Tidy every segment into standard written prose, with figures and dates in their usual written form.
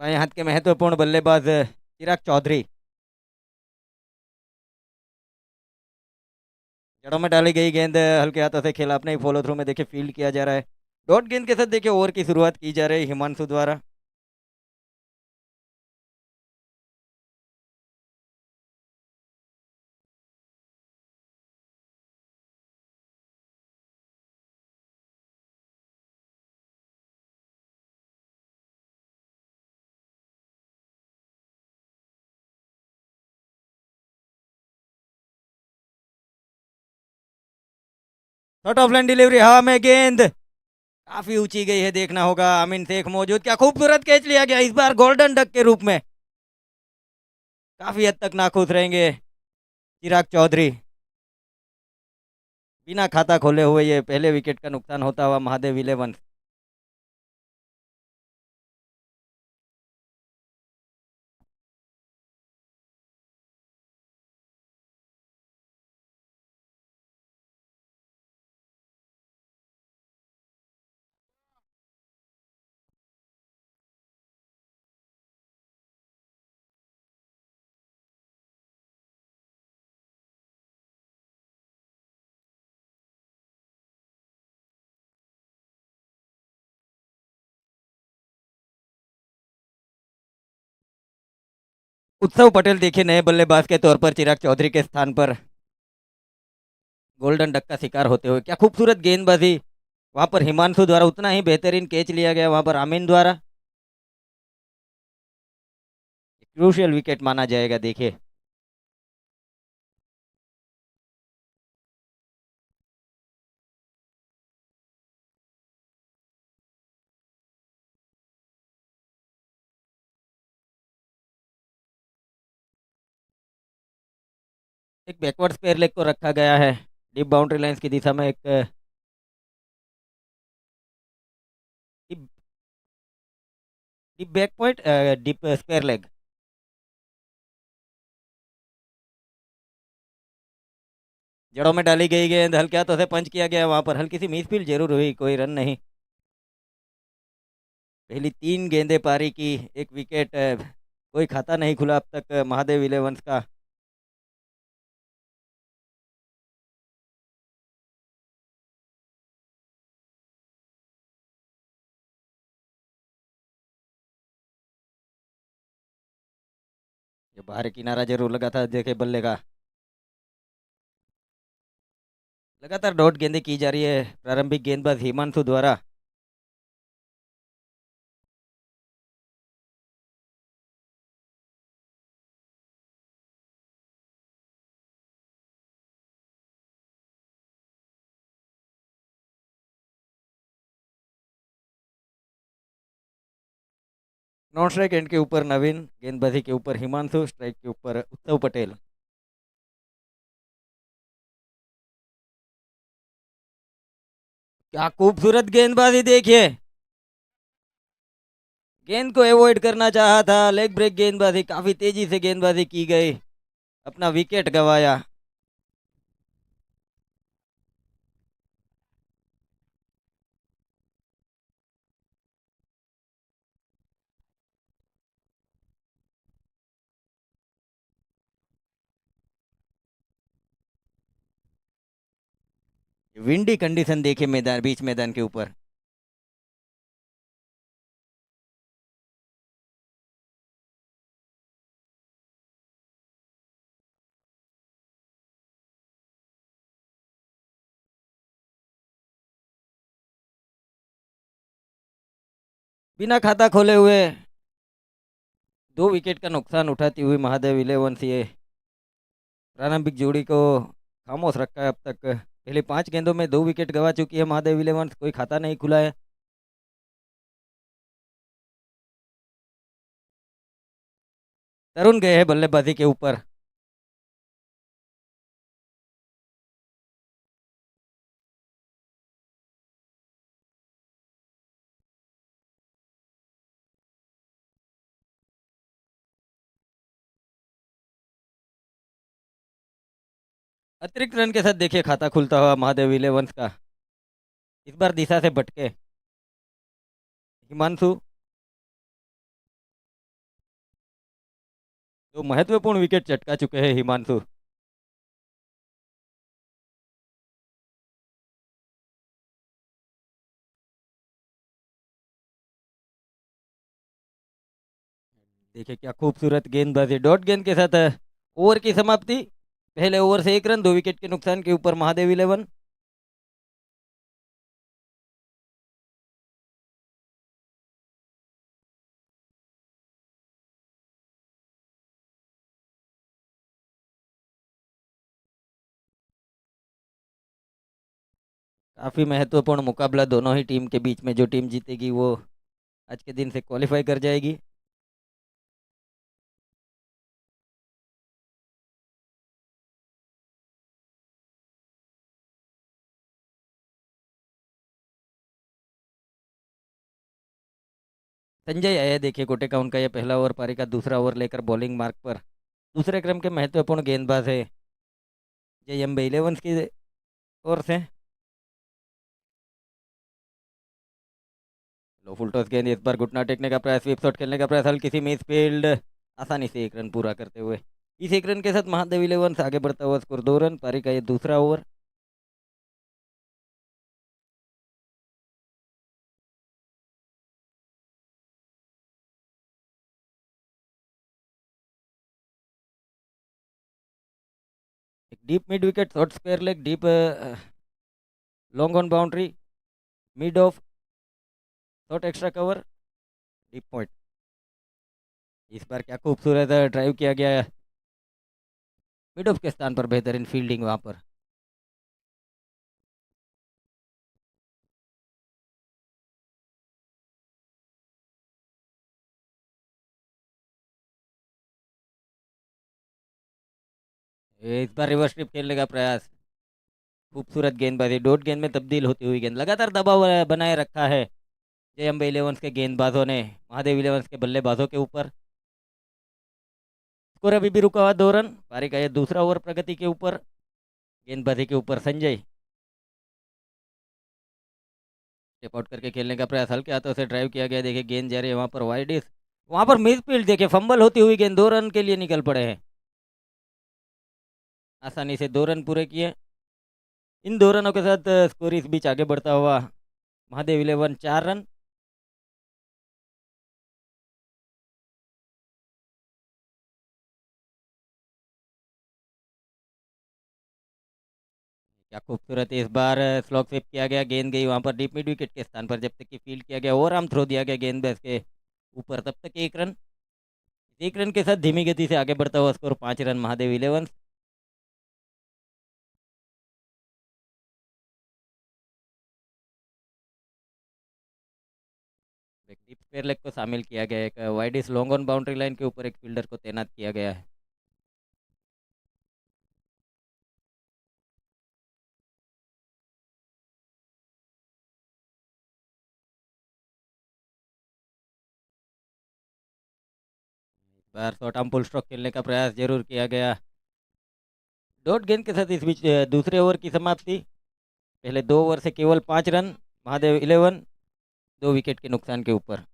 बाएं हाथ के महत्वपूर्ण बल्लेबाज चिराग चौधरी। जड़ों में डाली गई गेंद हल्के हाथों से खेला, अपने फॉलो थ्रू में देखिए फील्ड किया जा रहा है। डॉट गेंद के साथ देखिए ओवर की शुरुआत की जा रही है हिमांशु द्वारा। शॉर्ट ऑफ लाइन डिलीवरी, हाँ में गेंद काफी ऊंची गई है, देखना होगा। अमीन शेख मौजूद, क्या खूबसूरत कैच लिया गया इस बार गोल्डन डक के रूप में। काफी हद तक नाखुश रहेंगे चिराग चौधरी। बिना खाता खोले हुए ये पहले विकेट का नुकसान होता हुआ महादेव इलेवन। उत्सव पटेल देखिए नए बल्लेबाज के तौर पर चिराग चौधरी के स्थान पर गोल्डन डक का शिकार होते हुए। क्या खूबसूरत गेंदबाजी वहां पर हिमांशु द्वारा, उतना ही बेहतरीन कैच लिया गया वहां पर आमीन द्वारा। क्रूशियल विकेट माना जाएगा देखिए। एक बैकवर्ड स्पेयर लेग को रखा गया है डीप बाउंड्री लाइंस की दिशा में। एक deep deep back point, deep square leg. जड़ों में डाली गई गेंद हल्के हाथों से पंच किया गया, वहां पर हल्की सी मिसफील्ड जरूर हुई, कोई रन नहीं। पहली तीन गेंदे पारी की, एक विकेट, कोई खाता नहीं खुला अब तक महादेव इलेवंस का। ये बाहर किनारा जरूर लगा था देखे बल्ले का। लगातार डॉट गेंदें की जा रही है प्रारंभिक गेंदबाज हिमांशु द्वारा। नॉन स्ट्राइक एंड के ऊपर नवीन, गेंदबाजी के ऊपर हिमांशु, स्ट्राइक के ऊपर उत्सव पटेल। क्या खूबसूरत गेंदबाजी देखिए। गेंद को अवॉइड करना चाहा था, लेग ब्रेक गेंदबाजी, काफी तेजी से गेंदबाजी की गई, अपना विकेट गंवाया। विंडी कंडीशन देखिए मैदान, बीच मैदान के ऊपर। बिना खाता खोले हुए दो विकेट का नुकसान उठाती हुई महादेव इलेवन ये प्रारंभिक जोड़ी को खामोश रखा है अब तक। पहले पांच गेंदों में दो विकेट गंवा चुकी है महादेव इलेवन, कोई खाता नहीं खुला है। तरुण गए हैं बल्लेबाजी के ऊपर। अतिरिक्त रन के साथ देखिए खाता खुलता हुआ महादेव इलेवन का। इस बार दिशा से भटके हिमांशु। तो महत्वपूर्ण विकेट चटका चुके हैं हिमांशु। देखिए क्या खूबसूरत गेंदबाजी, डॉट गेंद के साथ ओवर की समाप्ति। पहले ओवर से 1 रन, 2 विकेट के नुकसान के ऊपर महादेव इलेवन। काफी महत्वपूर्ण मुकाबला दोनों ही टीम के बीच में। जो टीम जीतेगी वो आज के दिन से क्वालिफाई कर जाएगी। संजय आया, देखिए कोटेका उनका ये पहला ओवर पारी का दूसरा ओवर लेकर बॉलिंग मार्क पर। दूसरे क्रम के महत्वपूर्ण गेंदबाज है जे इलेवन की ओर से। लो फुल टॉस गेंद, इस बार घुटना टेकने का प्रयास, स्वीप शॉट खेलने का प्रयास, हल्की सी मिस फील्ड। आसानी से 1 रन पूरा करते हुए इस 1 रन के साथ महादेव इलेवन आगे बढ़ता हुआ स्कोर 2 रन। पारी का ये दूसरा ओवर। एक deep mid wicket, short square leg, deep long on boundary, mid of, short extra cover, deep point. इस बार क्या खूबसूरत ड्राइव किया गया है। मिड ऑफ के स्थान पर बेहतरीन फील्डिंग वहां पर। इस बार रिवर्स स्ट्रिप खेलने का प्रयास। खूबसूरत गेंदबाजी, डॉट गेंद में तब्दील होती हुई गेंद, लगातार दबाव बनाए रखा है जे इलेवन के गेंदबाजों ने महादेव इलेवन के बल्लेबाजों के ऊपर। स्कोर अभी भी रुका हुआ 2 रन। पारी का यह दूसरा ओवर प्रगति के ऊपर। गेंदबाजी के ऊपर संजय स्टेप आउट करके खेलने का प्रयास, हल्के हाथों से ड्राइव किया गया। देखिए गेंद जा रही है वहां पर वाइड, वहां पर मिस फील्ड। देखिए फंबल होती हुई गेंद, 2 रन के लिए निकल पड़े हैं। आसानी से 2 रन पूरे किए। इन 2 रनों के साथ स्कोर इस बीच आगे बढ़ता हुआ महादेव इलेवन 4 रन। क्या खूबसूरत है। इस बार स्लॉग स्वीप किया गया, गेंद गई वहां पर डीप मिड विकेट के स्थान पर। जब तक कि फील्ड किया गया, ओवर आर्म थ्रो दिया गया गेंद बेस के ऊपर, तब तक 1 रन। 1 रन के साथ धीमी गति से आगे बढ़ता हुआ स्कोर 5 रन महादेव इलेवन। एक डीप स्क्वायर लेग को शामिल किया गया है। एक वाइड इस लॉन्ग ऑन बाउंड्री लाइन के ऊपर एक फील्डर को तैनात किया गया है। इस बार शॉर्ट आर्म पुल स्ट्रोक खेलने का प्रयास जरूर किया गया। डॉट गेंद के साथ इस बीच दूसरे ओवर की समाप्ति। पहले 2 ओवर से केवल 5 रन महादेव इलेवन, 2 विकेट के नुकसान के ऊपर।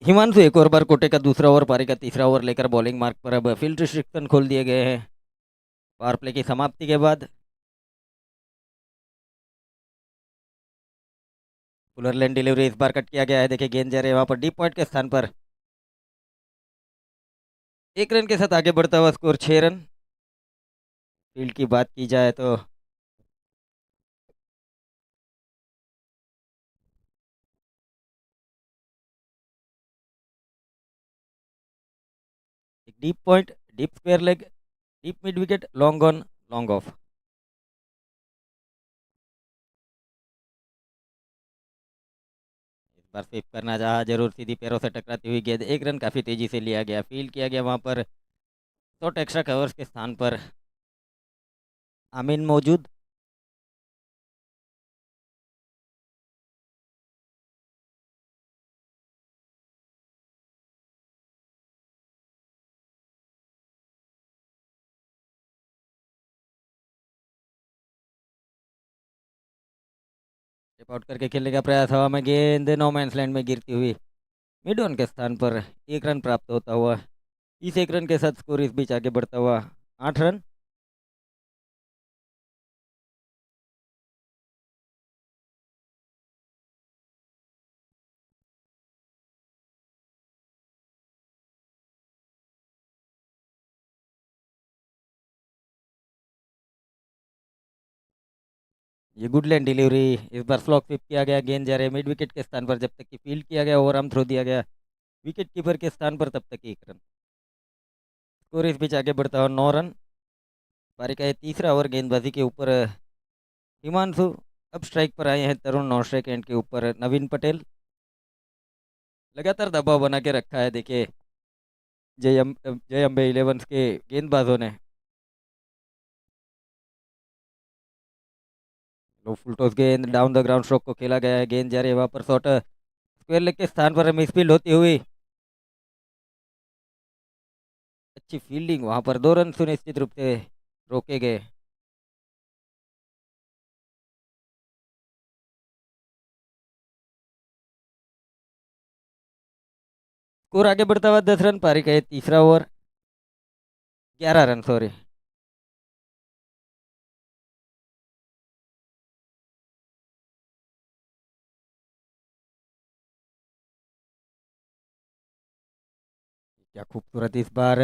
हिमांशु एक और बार कोटे का दूसरा ओवर, पारी का तीसरा ओवर लेकर बॉलिंग मार्क पर। अब फील्ड रिस्ट्रिक्शन खोल दिए गए हैं पावर प्ले की समाप्ति के बाद। फुलर लेन डिलीवरी इस बार कट किया गया है। देखिए गेंद जा रही है वहां पर डीप पॉइंट के स्थान पर। 1 रन के साथ आगे बढ़ता हुआ स्कोर 6 रन। फील्ड की बात की जाए तो एक deep point, deep square leg, deep mid wicket, long on, long off. बार स्वीप करना चाहा, जरूर सीधी पैरों से टकराती हुई गेंद, एक रन काफ़ी तेज़ी से लिया गया, फील्ड किया गया वहाँ पर। शॉर्ट एक्स्ट्रा कवर्स के स्थान पर आमीन मौजूद। टेप आउट करके खेलने का प्रयास, हवा में गेंद नो मैंस लैंड में गिरती हुई मिड ऑन के स्थान पर एक रन प्राप्त होता हुआ। इस एक रन के साथ स्कोर इस बीच आगे बढ़ता हुआ 8 रन। ये गुड लैंड डिलीवरी, इस बार स्लॉक स्विप किया गया, गेंद जा रहे मिड विकेट के स्थान पर, जब तक कि फील्ड किया गया ओवर आर्म थ्रो दिया गया विकेट कीपर के स्थान पर, तब तक 1 रन। स्कोर इस बीच आगे बढ़ता हुआ 9 रन। पारी का ये तीसरा ओवर गेंदबाजी के ऊपर हिमांशु। अब स्ट्राइक पर आए हैं तरुण, नॉन स्ट्राइक एंड के ऊपर नवीन पटेल। लगातार दबाव बना के रखा है देखिए जय अम्बे 11 के गेंदबाजों ने। लो फुल टॉस गेंद डाउन द ग्राउंड स्ट्रोक को खेला गया है, गेंद जा रही है वहां पर शॉट स्क्वायर लेग के स्थान पर मिसफील्ड होती हुई। अच्छी फील्डिंग, वहां पर 2 रन सुनिश्चित रूप से रोके गए। स्कोर आगे बढ़ता हुआ 10 रन। पारी का ये तीसरा ओवर, 11 रन सॉरी। क्या खूबसूरत इस बार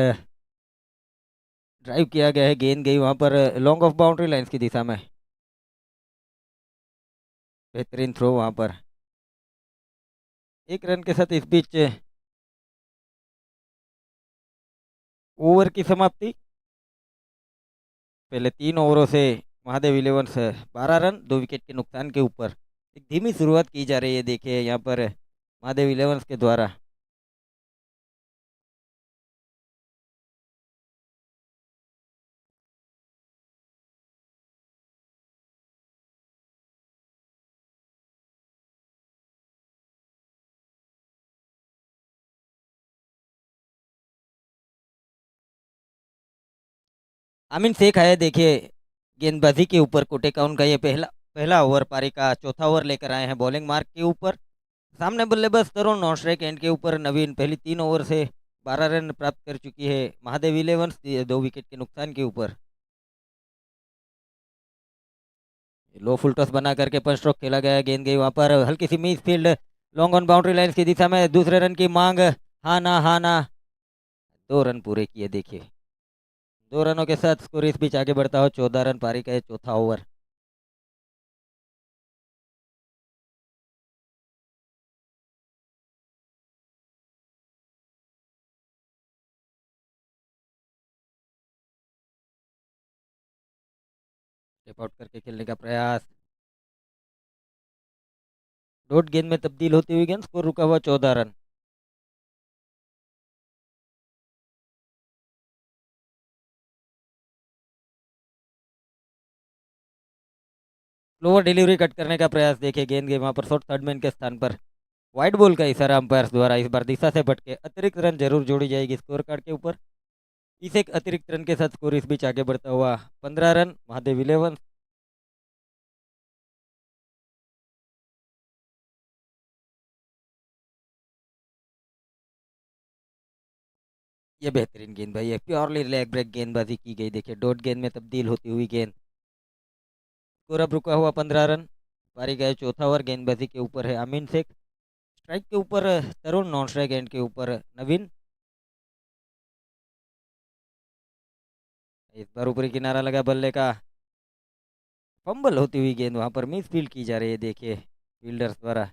ड्राइव किया गया है, गेंद गई वहां पर लॉन्ग ऑफ बाउंड्री लाइंस की दिशा में। बेहतरीन थ्रो वहां पर। 1 रन के साथ इस बीच ओवर की समाप्ति। पहले 3 ओवरों से महादेव इलेवंस 12 रन 2 विकेट के नुकसान के ऊपर। एक धीमी शुरुआत की जा रही है देखिए यहाँ पर महादेव इलेवंस के द्वारा। आमीन शेख आए देखिए गेंदबाजी के ऊपर, कोटे का उनका ये पहला पहला ओवर, पारी का चौथा ओवर लेकर आए हैं बॉलिंग मार्क के ऊपर। सामने बल्लेबाज तरुण, नॉन स्ट्राइक एंड के ऊपर नवीन। पहली 3 ओवर से 12 रन प्राप्त कर चुकी है महादेव इलेवंस 2 विकेट के नुकसान के ऊपर। लो फुल टॉस बना करके पंच स्ट्रोक खेला गया, गेंद गई वहां पर हल्की सी misfield, long on boundary line की दिशा में, दूसरे रन की मांग। हाँ ना हाँ ना, 2 रन पूरे किए देखिए। 2 रनों के साथ स्कोर इस बीच आगे बढ़ता हो 14 रन। पारी का ये चौथा ओवर। टेप आउट करके खेलने का प्रयास, डॉट गेंद में तब्दील होती हुई गेंद, स्कोर रुका हुआ 14 रन। लोअर डिलीवरी कट करने का प्रयास, देखिए गेंद गई वहां पर शॉर्ट थर्ड मैन के स्थान पर। व्हाइट बॉल का इशारा अंपायर द्वारा, इस बार दिशा से भटके अतिरिक्त रन जरूर जोड़ी जाएगी स्कोर कार्ड के ऊपर। इस एक अतिरिक्त रन के साथ स्कोर इस बीच आगे बढ़ता हुआ 15 रन महादेव इलेवन। ये बेहतरीन गेंद भाई, ये प्योरली लेग ब्रेक गेंदबाजी की गई देखिए, डॉट गेंद में तब्दील होती हुई गेंद। स्कोर अब रुका हुआ 15 रन। पारी गए चौथा ओवर गेंदबाजी के ऊपर है अमीन शेख, स्ट्राइक के ऊपर तरुण, नॉन स्ट्राइक एंड के ऊपर नवीन। इस बार ऊपरी किनारा लगा बल्ले का, फंबल होती हुई गेंद वहां पर मिस फील्ड की जा रही है देखिए फील्डर्स द्वारा।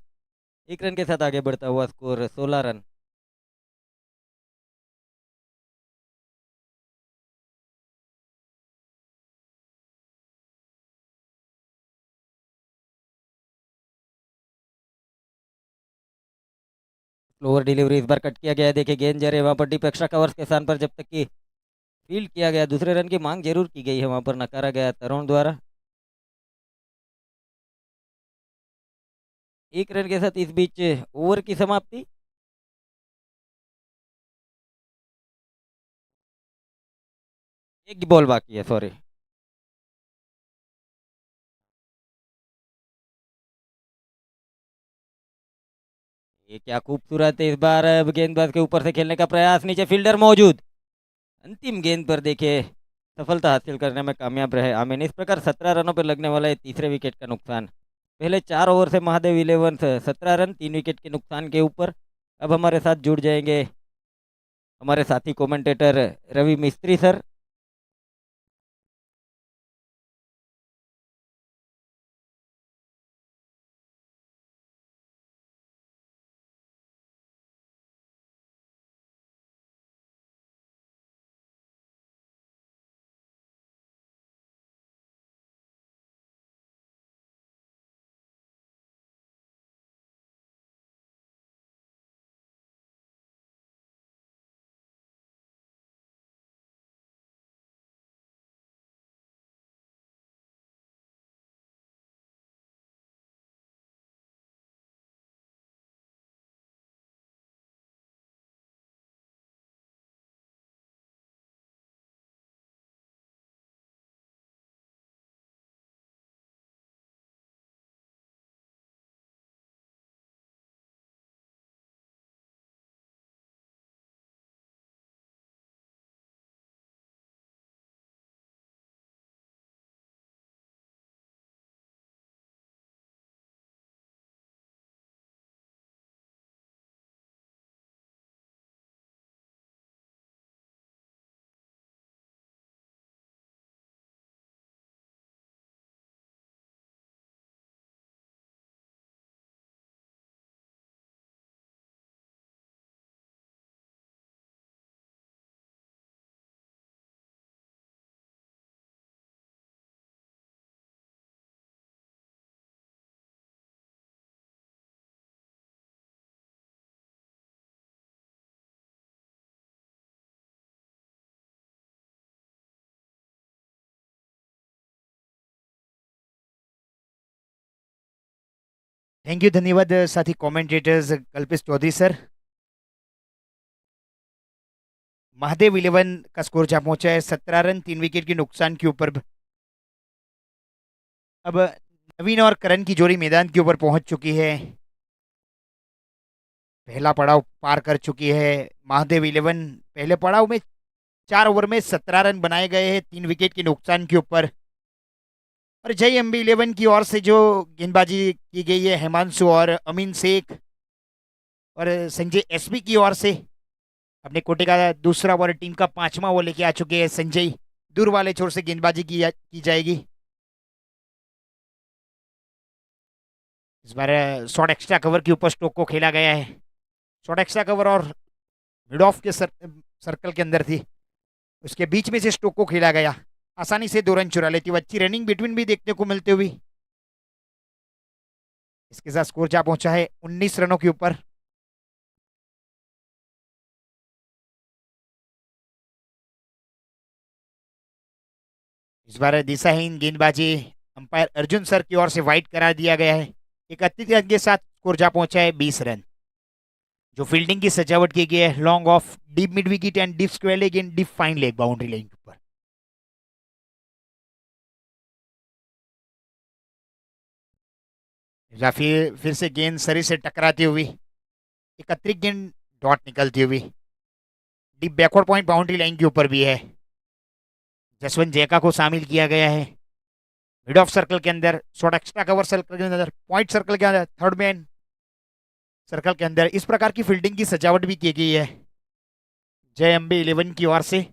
1 रन के साथ आगे बढ़ता हुआ स्कोर 16 रन। लोअर डिलीवरी इस बार कट किया गया है। देखिए गेंद जा रहे वहाँ पर डीप एक्स्ट्रा कवर्स के स्थान पर, जब तक कि फील्ड किया गया, दूसरे रन की मांग जरूर की गई है, वहाँ पर नकारा गया तरुण द्वारा। एक रन के साथ इस बीच ओवर की समाप्ति। एक बॉल बाकी है, सॉरी। ये क्या खूबसूरत है, इस बार अब गेंदबाज के ऊपर से खेलने का प्रयास, नीचे फील्डर मौजूद, अंतिम गेंद पर देखिए सफलता हासिल करने में कामयाब रहे आमीन। इस प्रकार 17 रनों पर लगने वाला है तीसरे विकेट का नुकसान। पहले 4 ओवर से महादेव इलेवन 17 रन 3 विकेट के नुकसान के ऊपर। अब हमारे साथ जुड़ जाएंगे हमारे साथी commentator Ravi Mistry sir. Thank you, धन्यवाद साथी commentators Kalpesh Chaudhary sir. Mahadev eleven का स्कोर जहां पहुंचा है 17 रन 3 विकेट के नुकसान के ऊपर। अब नवीन और करण की जोड़ी मैदान के ऊपर पहुंच चुकी है। पहला पड़ाव पार कर चुकी है महादेव इलेवन। पहले पड़ाव में 4 ओवर में 17 रन बनाए गए हैं 3 विकेट के नुकसान के ऊपर। और जय एमबी इलेवन की ओर से जो गेंदबाजी की गई है हिमांशु और अमीन शेख, और संजय एसबी की ओर से अपने कोटे का दूसरा ओवर, टीम का 5वां ओवर लेके आ चुके हैं संजय। दूर वाले छोर से गेंदबाजी की जाएगी। इस बार शॉर्ट एक्स्ट्रा कवर के ऊपर स्टोक को खेला गया है। शॉर्ट एक्स्ट्रा कवर और मिड ऑफ के सर्कल के अंदर थी, उसके बीच में से स्टोक को खेला गया। आसानी से 2 रन चुरा लेती हुई, अच्छी रनिंग बिटवीन भी देखने को मिलते हुई। इसके साथ स्कोर जा पहुंचा है 19 रनों के ऊपर। इस बार दिशाहीन गेंदबाजी अंपायर अर्जुन सर की ओर से वाइड करा दिया गया है। 31 रन के साथ स्कोर जा पहुंचा है 20 रन। जो फील्डिंग की सजावट की गई है, long off, deep mid wicket and deep square leg and deep fine leg boundary line के ऊपर। या फिर से गेंद शरीर से टकराती हुई 31 गेंद डॉट निकलती हुई deep backward point boundary line के ऊपर भी है। जसवंत जयका को शामिल किया गया है मिड ऑफ सर्कल के अंदर, शॉर्ट एक्स्ट्रा कवर सर्कल के अंदर, पॉइंट सर्कल के अंदर, थर्ड मैन सर्कल के अंदर। इस प्रकार की फील्डिंग की सजावट भी की गई है जय एमबी इलेवन की ओर से।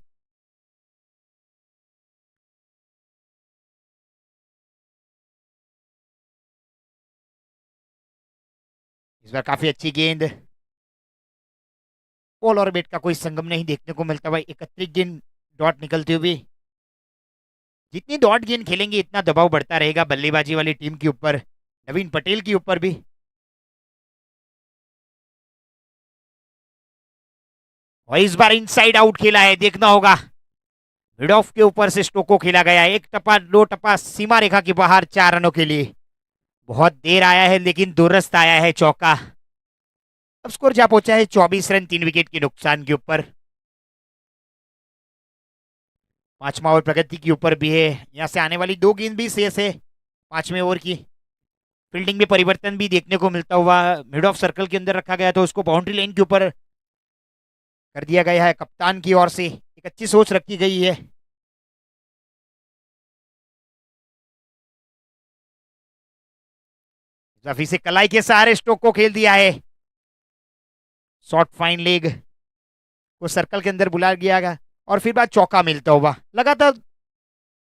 इस बार काफी अच्छी गेंद, बॉल और बैट का कोई संगम नहीं देखने को मिलता। भाई 31 गेंद डॉट निकलती हुई। जितनी डॉट गेंद खेलेंगे इतना दबाव बढ़ता रहेगा बल्लेबाजी वाली टीम के ऊपर, नवीन पटेल के ऊपर भी। और इस बार इनसाइड आउट खेला है, देखना होगा। मिड ऑफ के ऊपर से स्टोक को खेला गया, एक टप्पा दो टप्पा सीमा रेखा के बाहर 4 रनों के लिए। बहुत देर आया है लेकिन दुरुस्त आया है चौका। अब स्कोर जा पहुंचा है 24 रन 3 विकेट के नुकसान के ऊपर। 5वां ओवर प्रगति के ऊपर भी है, यहां से आने वाली 2 गेंद भी शेष है 5वें ओवर की। फील्डिंग में परिवर्तन भी देखने को मिलता हुआ, मिड ऑफ सर्कल के अंदर रखा गया तो उसको बाउंड्री लाइन के ऊपर कर दिया गया है। कप्तान की ओर से एक अच्छी सोच रखी गई है। रफी से कलाई के सहारे स्टोक को खेल दिया है। शॉर्ट फाइन लेग को सर्कल के अंदर बुला गया गया और फिर बाद चौका मिलता हुआ, लगातार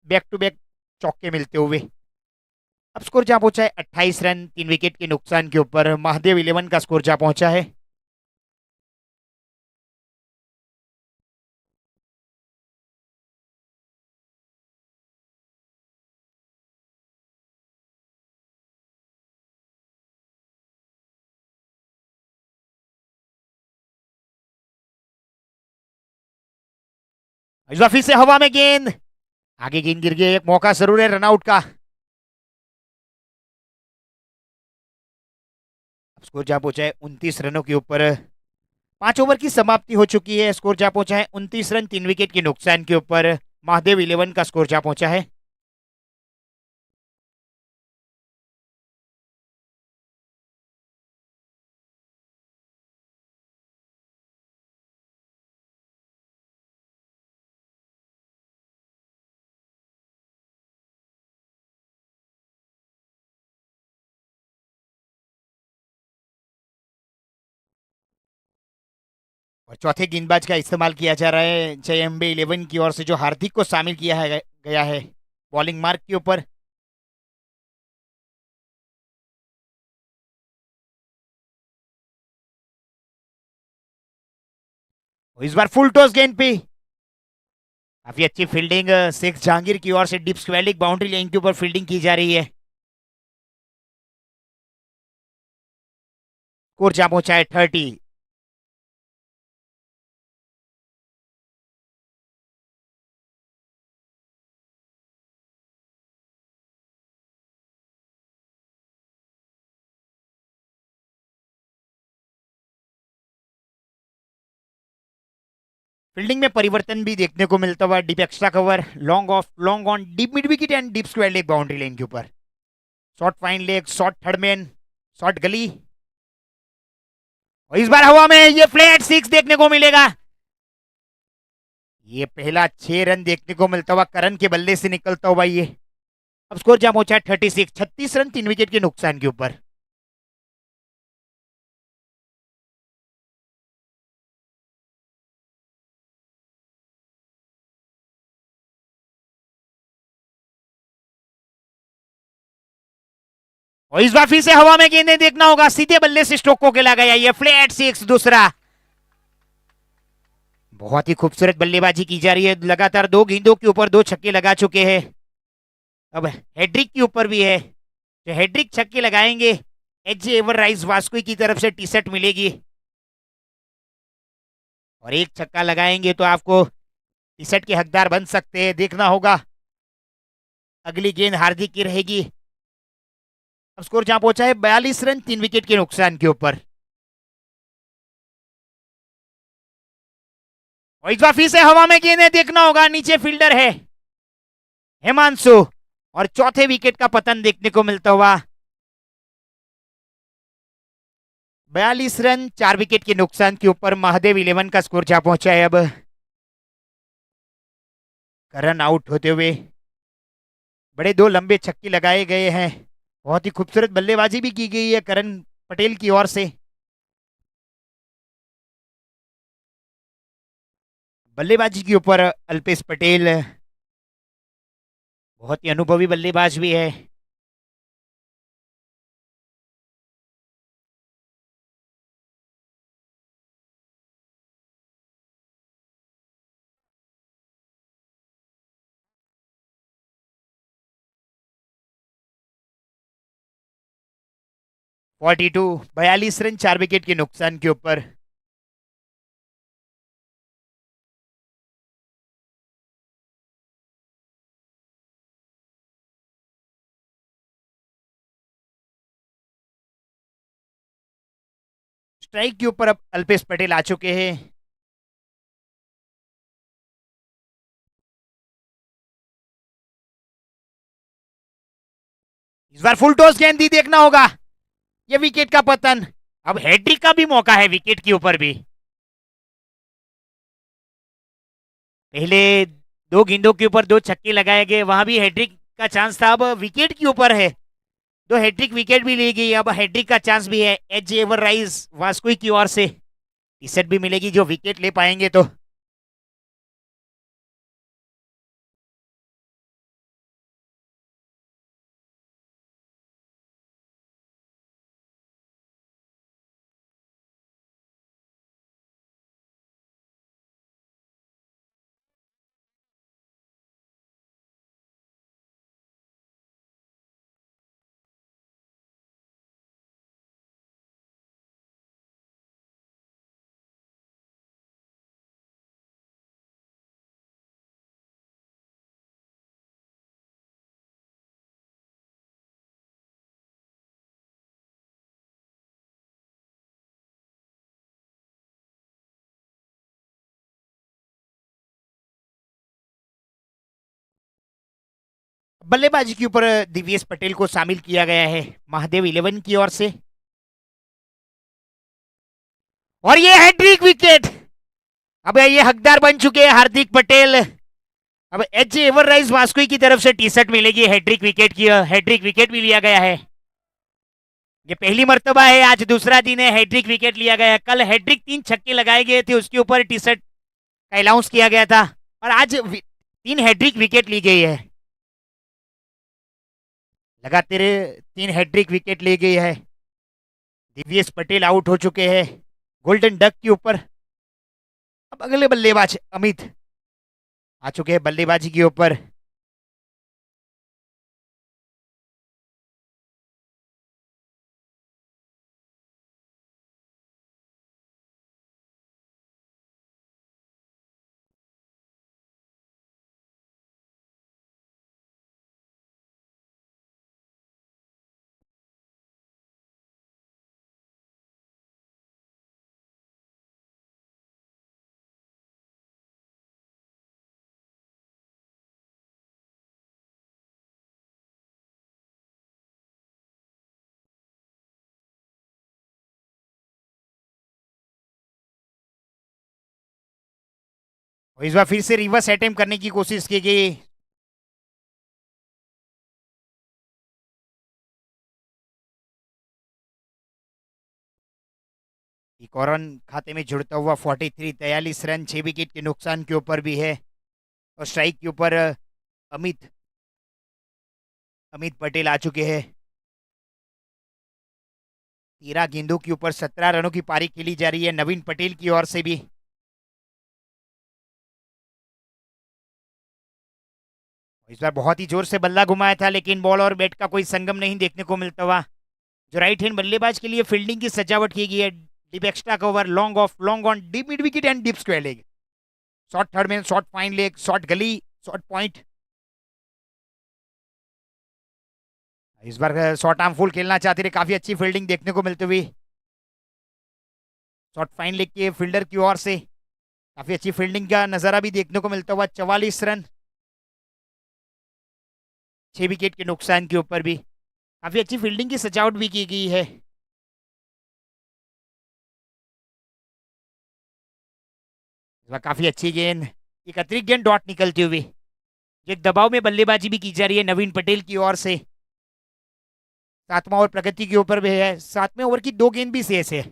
बैक टू बैक चौके मिलते हुए। अब स्कोर जा पहुंचा है 28 रन 3 विकेट के नुकसान के ऊपर। महादेव 11 का स्कोर जा पहुंचा है। रफी से हवा में गेंद, आगे गेंद गिर गई, एक मौका जरूर है रनआउट का। अब स्कोर जा पहुंचा है 29 रनों के ऊपर। 5 ओवर की समाप्ति हो चुकी है, स्कोर जा पहुंचा है 29 रन 3 विकेट के नुकसान के ऊपर। महादेव 11 का स्कोर जा पहुंचा है। और चौथे गेंदबाज का इस्तेमाल किया जा रहा है JMB 11 की ओर से, जो हार्दिक को शामिल किया है गया है बॉलिंग मार्क के ऊपर। इस बार फुल टॉस गेंद पे काफी अच्छी फील्डिंग शेख जहांगीर की ओर से, डीप स्क्वैलिक बाउंड्री लाइन के ऊपर फील्डिंग की जा रही है। स्कोर जा पहुंचा है 30। फील्डिंग में परिवर्तन भी देखने को मिलता हुआ, deep extra cover, long off, long on, deep mid wicket and deep square leg boundary line के ऊपर। Short fine leg, short third man, short गली। और इस बार हवा में ये फ्लैट 6 देखने को मिलेगा। ये पहला 6 रन देखने को मिलता हुआ करण के बल्ले से निकलता हुआ ये। अब स्कोर जा पहुंचा है 36, 36 रन 3 विकेट के नुकसान के ऊपर। और इस बार फिर से हवा में गेंदें देखना होगा, सीधे बल्ले से स्ट्रोक को खेला गया, ये फ्लैट 6 दूसरा। बहुत ही खूबसूरत बल्लेबाजी की जा रही है, लगातार 2 गेंदों के ऊपर 2 छक्के लगा चुके हैं। अब हेड्रिक के ऊपर भी है, जो हेड्रिक छक्के लगाएंगे एच एवर राइस वास्को की तरफ से टी शर्ट मिलेगी। और एक छक्का लगाएंगे तो आपको टी शर्ट के हकदार बन सकते हैं, देखना होगा। अगली गेंद हार्दिक की रहेगी। अब स्कोर जहां पहुंचा है 42 रन 3 विकेट के नुकसान के ऊपर। और इस बार फिर से हवा में गेंद है, देखना होगा, नीचे फील्डर है हिमांशु, और चौथे विकेट का पतन देखने को मिलता हुआ। 42 रन 4 विकेट के नुकसान के ऊपर महादेव 11 का स्कोर जा पहुंचा है। अब करण आउट होते हुए बड़े 2 लंबे छक्के लगाए गए हैं। बहुत ही खूबसूरत बल्लेबाजी भी की गई है करण पटेल की ओर से। बल्लेबाजी के ऊपर अल्पेश पटेल बहुत ही अनुभवी बल्लेबाज भी है। फोर्टी टू 42 रन 4 विकेट के नुकसान के ऊपर। स्ट्राइक के ऊपर अब अल्पेश पटेल आ चुके हैं। इस बार फुल टॉस गेंद दी, देखना होगा ये विकेट का पतन। अब हैट्रिक का भी मौका है विकेट के ऊपर भी। पहले दो गेंदों के ऊपर दो छक्के लगाए गए, वहां भी हैट्रिक का चांस था। अब विकेट के ऊपर है, दो हैट्रिक विकेट भी ली गई। अब हैट्रिक का चांस भी है एच एवर राइज वास्कोई की ओर से। टी शर्ट भी मिलेगी जो विकेट ले पाएंगे तो। बल्लेबाजी के ऊपर दिव्येश पटेल को शामिल किया गया है महादेव 11 की ओर से। और ये हैट्रिक विकेट। अब ये हकदार बन चुके हैं हार्दिक पटेल। अब एच एवर राइज वास्कोई की तरफ से टी शर्ट मिलेगी हैट्रिक विकेट की। हैट्रिक विकेट भी लिया गया है, ये पहली मर्तबा है, आज दूसरा दिन है हैट्रिक विकेट लिया गया है। कल हैट्रिक 3 छक्के लगाए गए थे, उसके ऊपर टी शर्ट का अनाउंस किया गया था, और आज 3 हैट्रिक विकेट ली गई है। लगातार 3 हैट्रिक विकेट ली गई है। दिव्येश पटेल आउट हो चुके हैं गोल्डन डक के ऊपर। अब अगले बल्लेबाज अमित आ चुके हैं बल्लेबाजी के ऊपर। और इस बार फिर से रिवर्स अटेम्प्ट करने की कोशिश की गई। एक और रन खाते में जुड़ता हुआ 43 रन 6 विकेट के नुकसान के ऊपर भी है। और स्ट्राइक के ऊपर अमित अमित पटेल आ चुके हैं। 13 गेंदों के ऊपर 17 रनों की पारी खेली जा रही है नवीन पटेल की ओर से भी। इस बार बहुत ही जोर से बल्ला घुमाया था, लेकिन बॉल और बैट का कोई संगम नहीं देखने को मिलता हुआ। जो राइट हैंड बल्लेबाज के लिए फील्डिंग की सजावट की गई है, deep extra cover, long off, long on, deep mid wicket and deep square leg, short third man, short fine leg, short गली, शॉर्ट पॉइंट। इस बार शॉर्ट आर्म फुल खेलना चाहते थे, काफी अच्छी फील्डिंग देखने को मिलती हुई शॉर्ट फाइन लेग के फील्डर की ओर से। काफी अच्छी फील्डिंग का नजारा भी देखने को मिलता हुआ। 44 रन 6 विकेट के नुकसान के ऊपर भी काफी अच्छी फील्डिंग की सजावट भी की गई है। इस बार काफी अच्छी गेंद, एक अतिरिक्त गेंद डॉट निकलती हुई। एक दबाव में बल्लेबाजी भी की जा रही है नवीन पटेल की ओर से। 7वां ओवर प्रगति के ऊपर भी है, 7वें ओवर की 2 गेंद भी शेष है।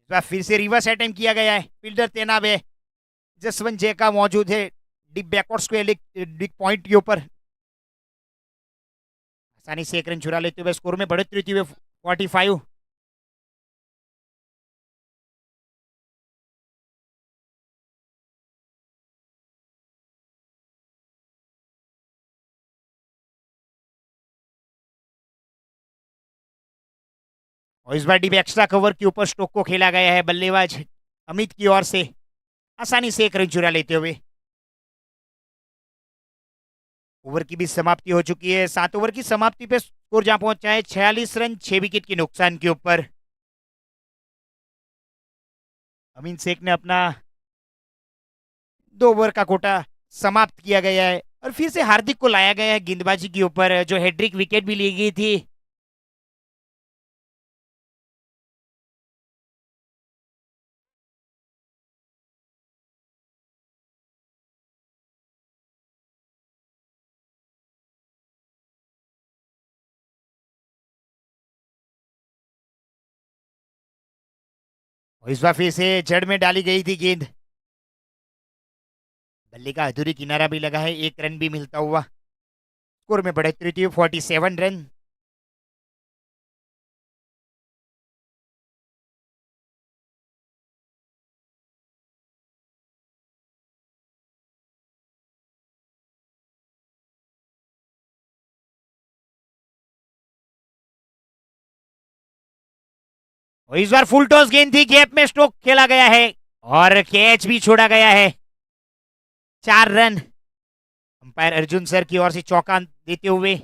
इस बार फिर से रिवर्स अटेम्प्ट किया गया है, फील्डर तैनात है, जसवंत जयका मौजूद है deep backward square deep point के ऊपर। आसानी से 1 रन चुरा लेते हुए स्कोर में बढ़ोतरी होती हुए 45। और इस बार डीप एक्स्ट्रा कवर के ऊपर स्ट्रोक को खेला गया है बल्लेबाज अमित की ओर से, आसानी से 1 रन चुरा लेते हुए। ओवर की भी समाप्ति हो चुकी है। 7 ओवर की समाप्ति पे स्कोर जहां पहुंचा है 46 रन 6 विकेट के नुकसान के ऊपर। अमीन शेख ने अपना 2 ओवर का कोटा समाप्त किया गया है और फिर से हार्दिक को लाया गया है गेंदबाजी के ऊपर, जो हैट्रिक विकेट भी ली गई थी। और इस बार फिर से जड़ में डाली गई थी गेंद। बल्ले का अधूरी किनारा भी लगा है, 1 रन भी मिलता हुआ। स्कोर में बढ़ोतरी थी 47 रन। और इस बार फुल टॉस गेंद थी, गैप में स्ट्रोक खेला गया है और कैच भी छोड़ा गया है। 4 रन अंपायर अर्जुन सर की ओर से चौका देते हुए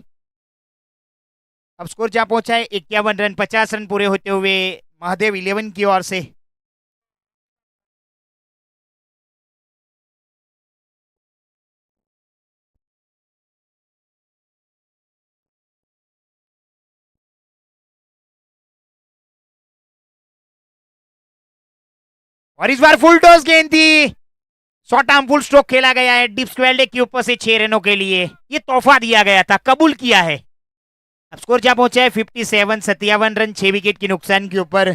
अब स्कोर जहां पहुंचा है 51 रन, 50 रन पूरे होते हुए महादेव 11 की ओर से। और इस बार फुल टॉस गेंद थी, शॉर्ट आर्म फुल स्ट्रोक खेला गया है डीप स्क्वायर लेग के ऊपर से 6 रनों के लिए। ये तोहफा दिया गया था, कबूल किया है। अब स्कोर जहां पहुंचा है 57, 57 रन 6 विकेट के नुकसान के ऊपर।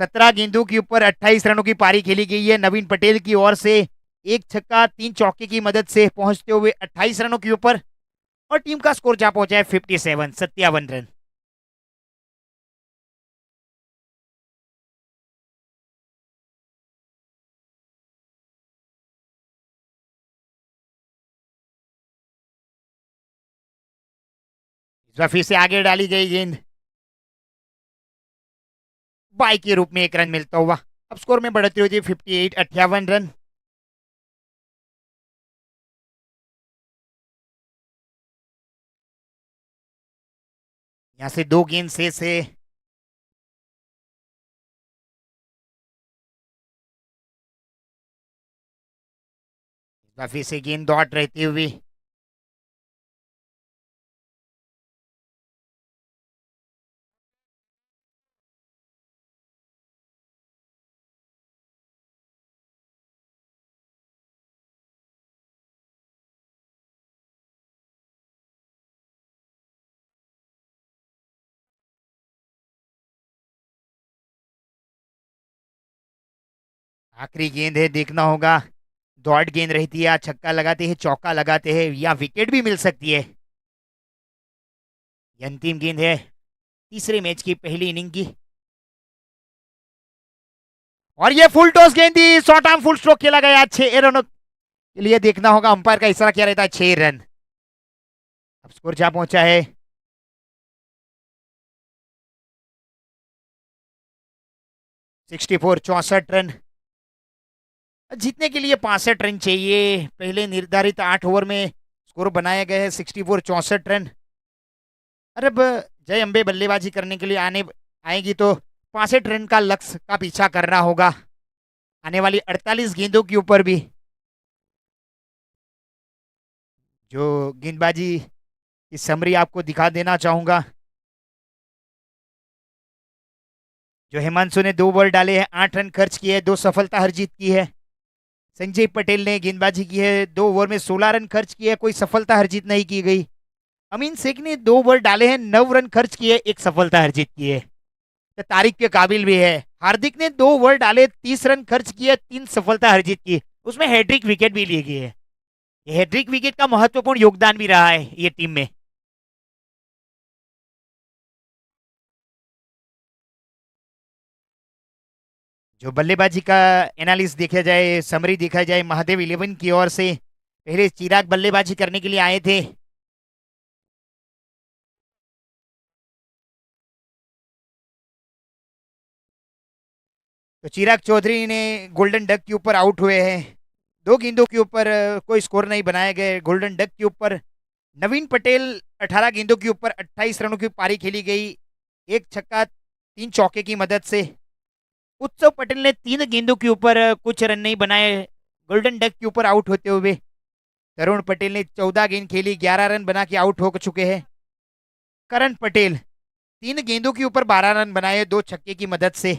17 गेंदों के ऊपर 28 रनों की पारी खेली गई है नवीन पटेल की ओर से। 1 छक्का 3 चौके की मदद से पहुंचते हुए 28 रनों के ऊपर और टीम का स्कोर जहां पहुंचा है 57, 57 रन। इस बार फिर से आगे डाली गई गेंद बाई के रूप में 1 रन मिलता हुआ। अब स्कोर में बढ़ती हुई 58, 58 रन। यहां से 2 गेंद शेष है। इस बार फिर से गेंद दौड़ रहती हुई। आखिरी गेंद है, देखना होगा दौड़ गेंद रहती है या छक्का लगाते हैं, चौका लगाते हैं या विकेट भी मिल सकती है। ये अंतिम गेंद है तीसरे मैच की पहली इनिंग की और ये फुल टॉस गेंद थी, शॉर्ट आर्म फुल स्ट्रोक खेला गया 6 रनों के लिए। देखना होगा अंपायर का इशारा क्या रहता है, 6 रन। अब स्कोर जहां पहुंचा है 64, 64 रन। जीतने के लिए 65 रन चाहिए। पहले निर्धारित 8 ओवर में स्कोर बनाया गया है 64, 64 रन। अरे अब जय अंबे बल्लेबाजी करने के लिए आएगी तो 65 रन का लक्ष्य का पीछा करना होगा आने वाली 48 गेंदों के ऊपर भी। जो गेंदबाजी की समरी आपको दिखा देना चाहूंगा। जो हिमांशु ने 2 बॉल डाले हैं, 8 रन खर्च किए, 2 सफलता हर जीत की है। संजय पटेल ने गेंदबाजी की है, 2 ओवर में 16 रन खर्च किए, कोई सफलता हर जीत नहीं की गई। अमीन शेख ने 2 ओवर डाले हैं, 9 रन खर्च किए, 1 सफलता हर जीत की है। तो तारीफ के काबिल भी है। हार्दिक ने 2 ओवर डाले, 30 रन खर्च किए, 3 सफलता हर जीत की, उसमें हैट्रिक विकेट भी ली गई है। ये हैट्रिक विकेट का महत्वपूर्ण योगदान भी रहा है ये टीम में। जो बल्लेबाजी का एनालिसिस देखा जाए, समरी देखा जाए महादेव 11 की ओर से, पहले चिराग बल्लेबाजी करने के लिए आए थे। तो चिराग चौधरी ने गोल्डन डक के ऊपर आउट हुए हैं। 2 गेंदों के ऊपर कोई स्कोर नहीं बनाए गए। गोल्डन डक के ऊपर नवीन पटेल 18 गेंदों के ऊपर 28 रनों की पारी खेली गई, एक छक्का 3 चौके की मदद से। उत्सव पटेल ने 3 गेंदों के ऊपर कुछ रन नहीं बनाए गोल्डन डक के ऊपर आउट होते हुए। तरुण पटेल ने 14 गेंद खेली, 11 रन बना के आउट हो चुके हैं। करण पटेल 3 गेंदों के ऊपर 12 रन बनाए 2 छक्के की मदद से।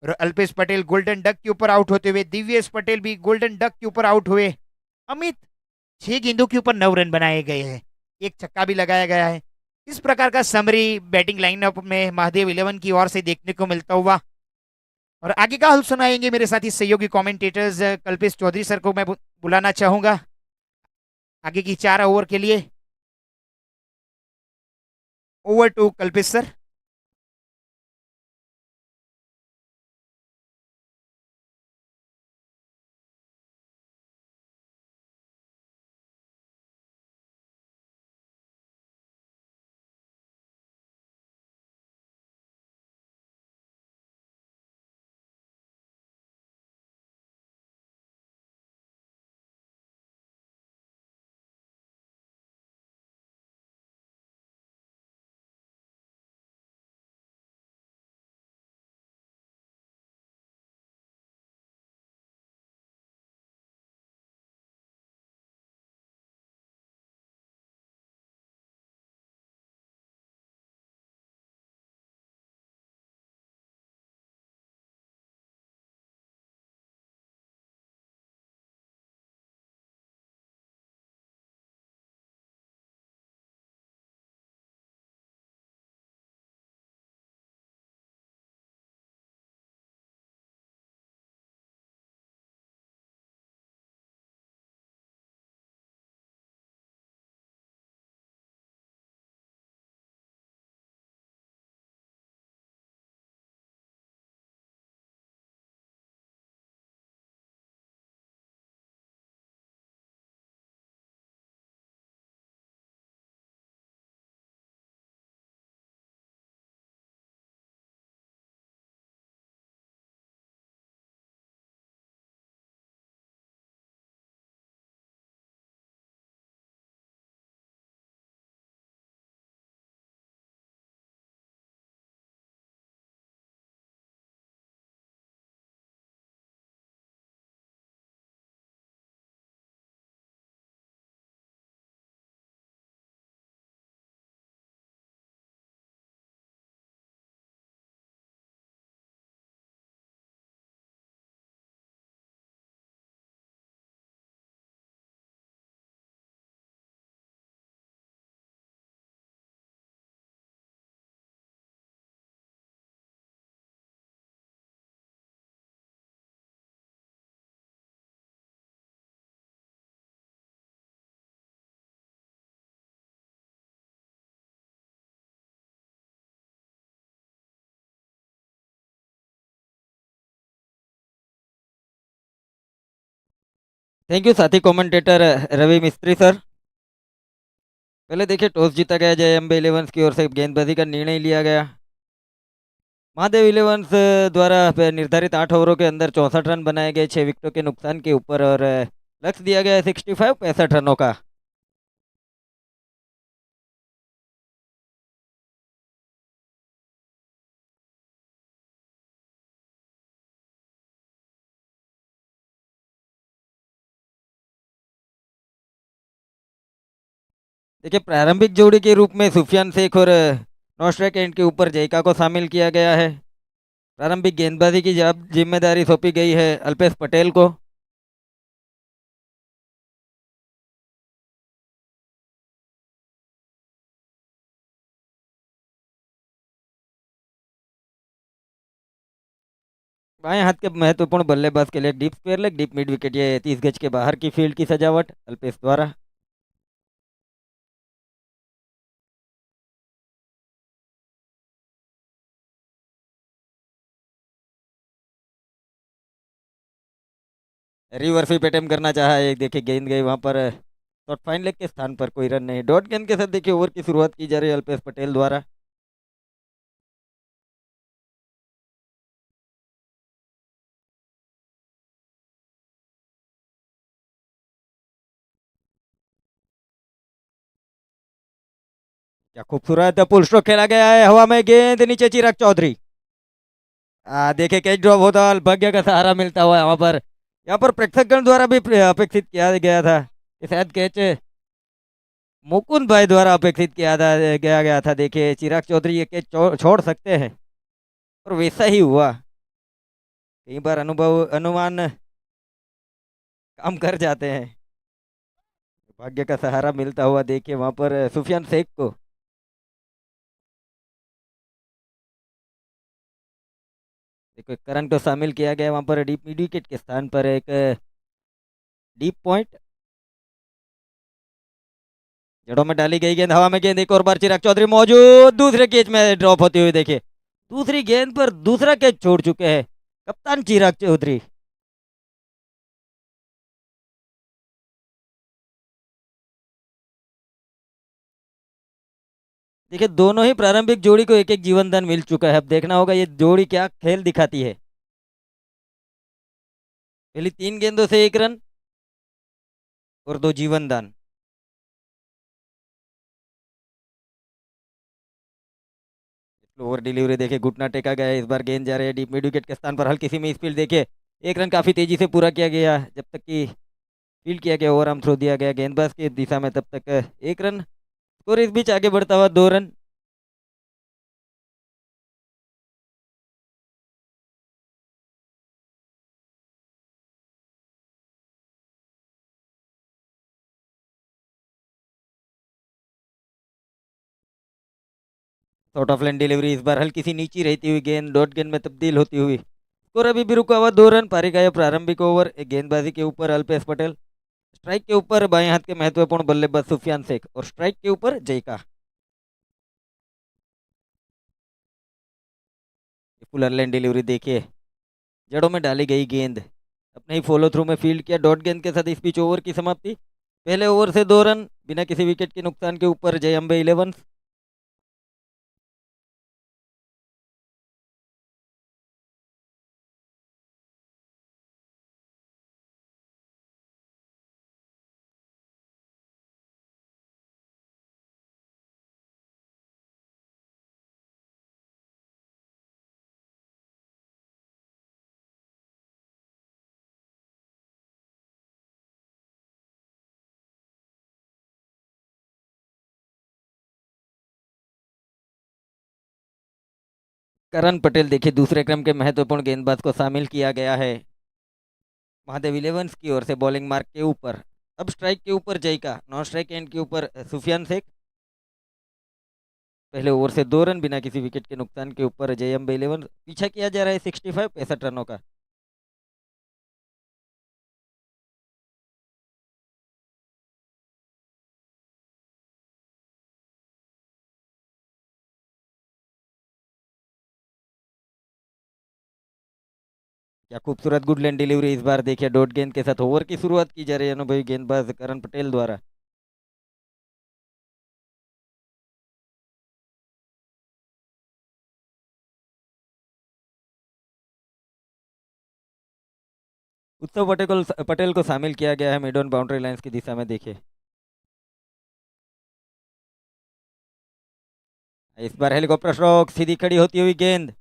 और अल्पेश पटेल गोल्डन डक के ऊपर आउट होते हुए, दिव्येश पटेल भी गोल्डन डक के ऊपर आउट हुए। अमित 6 गेंदों के ऊपर 9 रन बनाए गए हैं, एक छक्का भी लगाया गया है। इस प्रकार का समरी बैटिंग लाइनअप में महादेव 11 की ओर से देखने को मिलता हुआ। और आगे का हल सुनाएंगे मेरे साथी सहयोगी कमेंटेटर्स कल्पेश चौधरी सर को मैं बुलाना चाहूंगा आगे की 4 ओवर के लिए। Over to Kalpesh sir. Thank you साथी कमेंटेटर रवि मिस्त्री सर। पहले देखिए टॉस जीता गया जय अम्बे इलेवंस की ओर से, गेंदबाजी का निर्णय लिया गया। महादेव इलेवंस द्वारा निर्धारित 8 ओवरों के अंदर 64 रन बनाए गए 6 विकेटों के नुकसान के ऊपर, और लक्ष्य दिया गया है 65 रनों का। देखिए प्रारंभिक जोड़ी के रूप में सुफियान शेख और नौशरेक एंड के ऊपर जयका को शामिल किया गया है। प्रारंभिक गेंदबाजी की जिम्मेदारी सौंपी गई है अल्पेश पटेल को। बाएं हाथ के महत्वपूर्ण बल्लेबाज के लिए deep square leg, deep mid wicket, ये 30 गज के बाहर की फील्ड की सजावट अल्पेश द्वारा। रिवर्स भी अटेम्प्ट करना चाहा है, देखिए गेंद गई वहां पर शॉर्ट फाइन लेग के स्थान पर, कोई रन नहीं। डॉट गेंद के साथ देखिए ओवर की शुरुआत की जा रही है अल्पेश पटेल द्वारा। क्या खूबसूरत पुल स्ट्रोक खेला गया है, हवा में गेंद नीचे, चिराग चौधरी देखे कैच ड्रॉप होता, भाग्य का सहारा मिलता हुआ यहाँ पर प्रेक्षकगण द्वारा भी अपेक्षित किया गया था कि शायद कैच मुकुंद भाई द्वारा अपेक्षित किया गया था। देखिए चिराग चौधरी ये कैच छोड़ सकते हैं और वैसा ही हुआ। कई बार अनुभव अनुमान काम कर जाते हैं। भाग्य का सहारा मिलता हुआ देखिए वहां पर सुफियान शेख को। देखो एक करंट को शामिल किया गया वहां पर डीप मिड विकेट के स्थान पर एक डीप पॉइंट। जड़ों में डाली गई गेंद, हवा में गेंद, एक और बार चिराग चौधरी मौजूद, दूसरे कैच में ड्रॉप होती हुई देखिए दूसरी गेंद पर दूसरा कैच छोड़ चुके हैं कप्तान चिराग चौधरी। देखिए दोनों ही प्रारंभिक जोड़ी को एक एक जीवन दान मिल चुका है। अब देखना होगा ये जोड़ी क्या खेल दिखाती है। पहली 3 गेंदों से 1 रन और 2 जीवन दान। ओवर डिलीवरी देखिए, घुटना टेका गया है, इस बार गेंद जा रही है डीप मिड विकेट के स्थान पर, हल्की सी मिस फील्ड देखिए। 1 रन काफी तेजी से पूरा किया गया जब तक कि फील्ड किया गया, ओवर आर्म थ्रो दिया गया गेंदबाज की दिशा में, तब तक 1 रन स्कोर इस बीच आगे बढ़ता हुआ 2 run. Out of line delivery, इस बार हल्की सी नीची रहती हुई गेंद डॉट गेंद में तब्दील होती हुई, स्कोर अभी भी रुका हुआ 2 रन। पारी का यह प्रारंभिक ओवर एक गेंदबाजी के ऊपर अल्पेश पटेल, स्ट्राइक के ऊपर बाएं हाथ के महत्वपूर्ण बल्लेबाज सुफियान शेख और स्ट्राइक के ऊपर जयका। फुल लाइन डिलीवरी देखिए, जड़ों में डाली गई गेंद, अपने ही फॉलो थ्रू में फील्ड किया डॉट गेंद के साथ, इस पिच ओवर की समाप्ति। पहले ओवर से 2 रन बिना किसी विकेट के नुकसान के ऊपर जय अम्बे 11। करण पटेल देखिए दूसरे क्रम के महत्वपूर्ण गेंदबाज को शामिल किया गया है महादेव इलेवंस की ओर से बॉलिंग मार्क के ऊपर। अब स्ट्राइक के ऊपर जयका, नॉन स्ट्राइक एंड के ऊपर सुफियान शेख। पहले ओवर से 2 रन बिना किसी विकेट के नुकसान के ऊपर जय अम्बे 11, पीछा किया जा रहा है 65 रनों का। क्या खूबसूरत गुड लैंड डिलीवरी, इस बार देखिए डॉट गेंद के साथ ओवर की शुरुआत की जा रही है अनुभवी गेंदबाज करण पटेल द्वारा। उत्सव पटेल को शामिल किया गया है मिड ऑन बाउंड्री लाइंस की दिशा में देखिए। इस बार हेलीकॉप्टर स्ट्रोक, सीधी खड़ी होती हुई गेंद,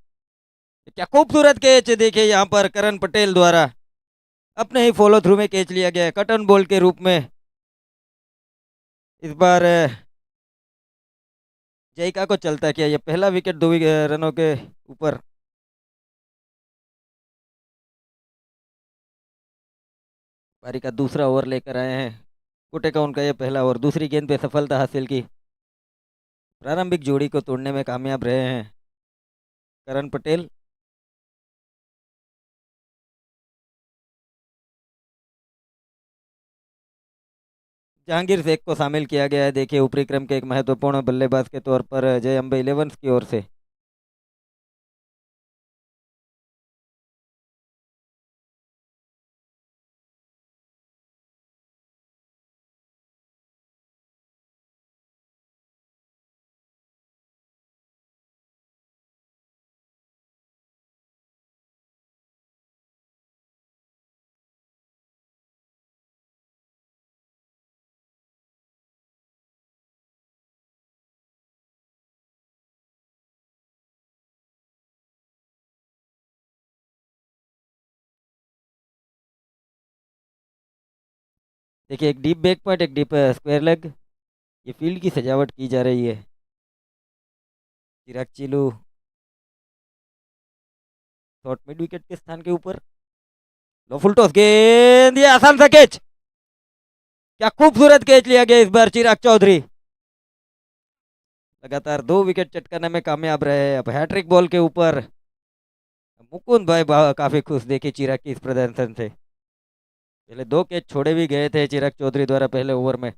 क्या खूबसूरत कैच देखिए यहाँ पर करण पटेल द्वारा अपने ही फॉलो थ्रू में कैच लिया गया है कटन बॉल के रूप में। इस बार जयका को चलता किया, ये पहला विकेट 2 रनों के ऊपर। पारी का दूसरा ओवर लेकर आए हैं कोटेका, उनका ये पहला ओवर, दूसरी गेंद पे सफलता हासिल की, प्रारंभिक जोड़ी को तोड़ने में कामयाब रहे हैं करण पटेल। जहांगीर शेख को शामिल किया गया है देखिए ऊपरी क्रम के एक महत्वपूर्ण बल्लेबाज के तौर पर जय अम्बे 11 की ओर से। देखिए एक डीप बैक पॉइंट, एक डीप स्क्वायर लेग, ये फील्ड की सजावट की जा रही है। चिराग चिलू शॉर्ट मिड विकेट के स्थान के ऊपर, लो फुल टॉस, गेंद, ये आसान सा कैच, क्या खूबसूरत कैच लिया गया इस बार चिराग चौधरी। लगातार 2 विकेट चटकाने में कामयाब रहे। अब हैट्रिक बॉल के ऊपर मुकुंद भाई काफी खुश देखे चिराग की इस प्रदर्शन से। पहले 2 कैच छोड़े भी गए थे चिराग चौधरी द्वारा पहले ओवर में।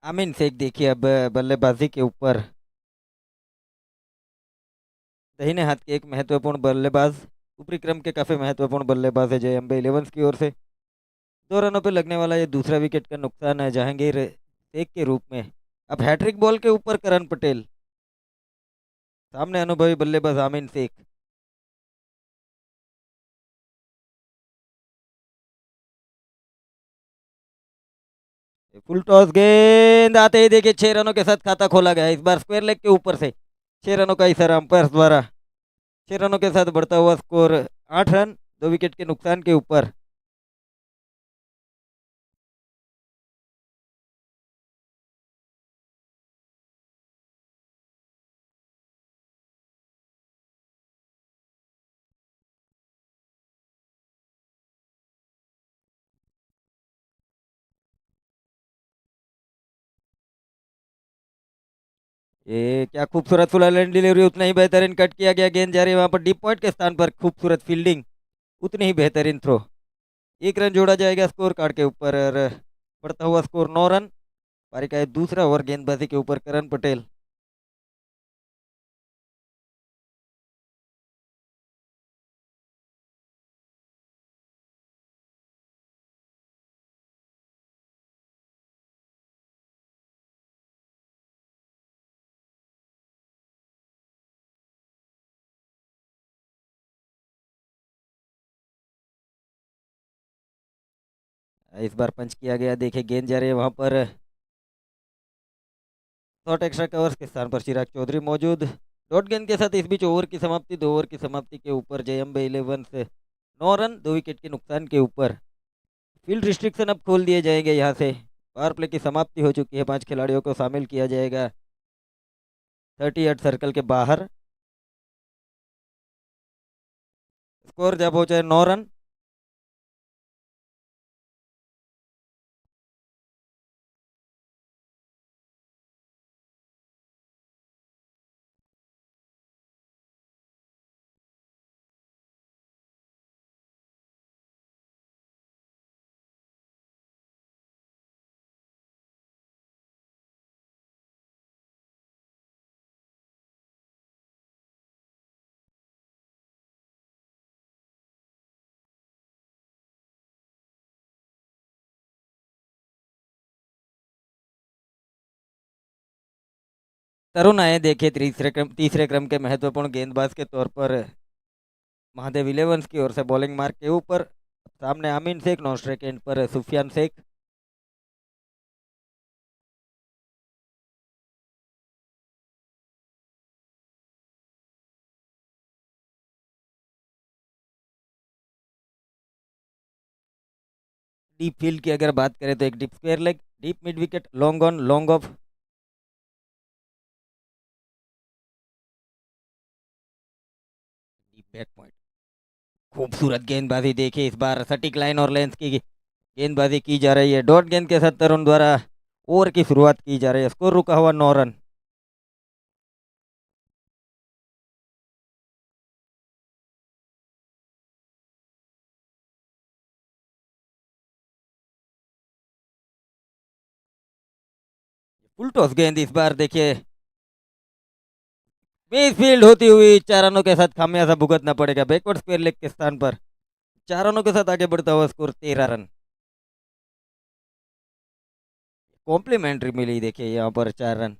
आमीन शेख देखिए अब बल्लेबाजी के ऊपर, दाहिने हाथ के एक महत्वपूर्ण बल्लेबाज, ऊपरी क्रम के काफी महत्वपूर्ण बल्लेबाज है जय अम्बे इलेवंस की ओर से। 2 रनों पे लगने वाला ये दूसरा विकेट का नुकसान है जहांगीर शेख के रूप में। अब हैट्रिक बॉल के ऊपर करण पटेल, सामने अनुभवी बल्लेबाज आमीन शेख। फुल टॉस, गेंद आते ही देखिए 6 रनों के साथ खाता खोला गया इस बार स्क्वायर लेग के ऊपर से। 6 रनों का इशारा अंपायर द्वारा। 6 रनों के साथ बढ़ता हुआ स्कोर 8 रन, 2 विकेट के नुकसान के ऊपर। ये क्या खूबसूरत फुल लैंड डिलीवरी, उतना ही बेहतरीन कट किया गया, गेंद जा रही है वहां पर डीप पॉइंट के स्थान पर, खूबसूरत फील्डिंग, उतनी ही बेहतरीन थ्रो। 1 रन जोड़ा जाएगा स्कोर कार्ड के ऊपर और बढ़ता हुआ स्कोर 9 रन। पारी का ये दूसरा ओवर गेंदबाजी के ऊपर करण पटेल। इस बार पंच किया गया, देखिए गेंद जा रही है वहां पर, शॉर्ट एक्स्ट्रा कवर्स के स्थान पर चिराग चौधरी मौजूद। डॉट गेंद के साथ इस बीच ओवर की समाप्ति, 2 ओवर की समाप्ति के ऊपर जय अम्बे इलेवन से 9 रन, 2 विकेट के नुकसान के ऊपर। फील्ड रिस्ट्रिक्शन अब खोल दिए जाएंगे यहाँ से। पावर प्ले की समाप्ति हो चुकी है, 5 खिलाड़ियों को शामिल किया जाएगा 38 सर्कल के बाहर। स्कोर जब हो जाए 9 रन। तरुण आए देखिए तीसरे क्रम के महत्वपूर्ण गेंदबाज के तौर पर महादेव इलेवंस की ओर से बॉलिंग मार्क के ऊपर। सामने आमीन शेख, नॉन स्ट्राइक एंड पर सुफियान शेख। डीप फील्ड की अगर बात करें तो एक deep square leg, deep mid wicket, long on, long of. Deep back point, खूबसूरत गेंदबाजी देखिए इस बार, सटीक लाइन और लेंथ की गेंदबाजी की जा रही है। डॉट गेंद के साथ तरुण द्वारा ओवर की शुरुआत की जा रही है। स्कोर रुका हुआ 9 रन। फुल टॉस गेंद इस बार देखिए मिसफील्ड होती हुई 4 रनों के साथ खामियाजा भुगतना पड़ेगा बैकवर्ड स्क्वायर लेग के स्थान पर। 4 रनों के साथ आगे बढ़ता हुआ स्कोर 13 रन। कॉम्प्लीमेंट्री मिली देखिए यहाँ पर 4 रन।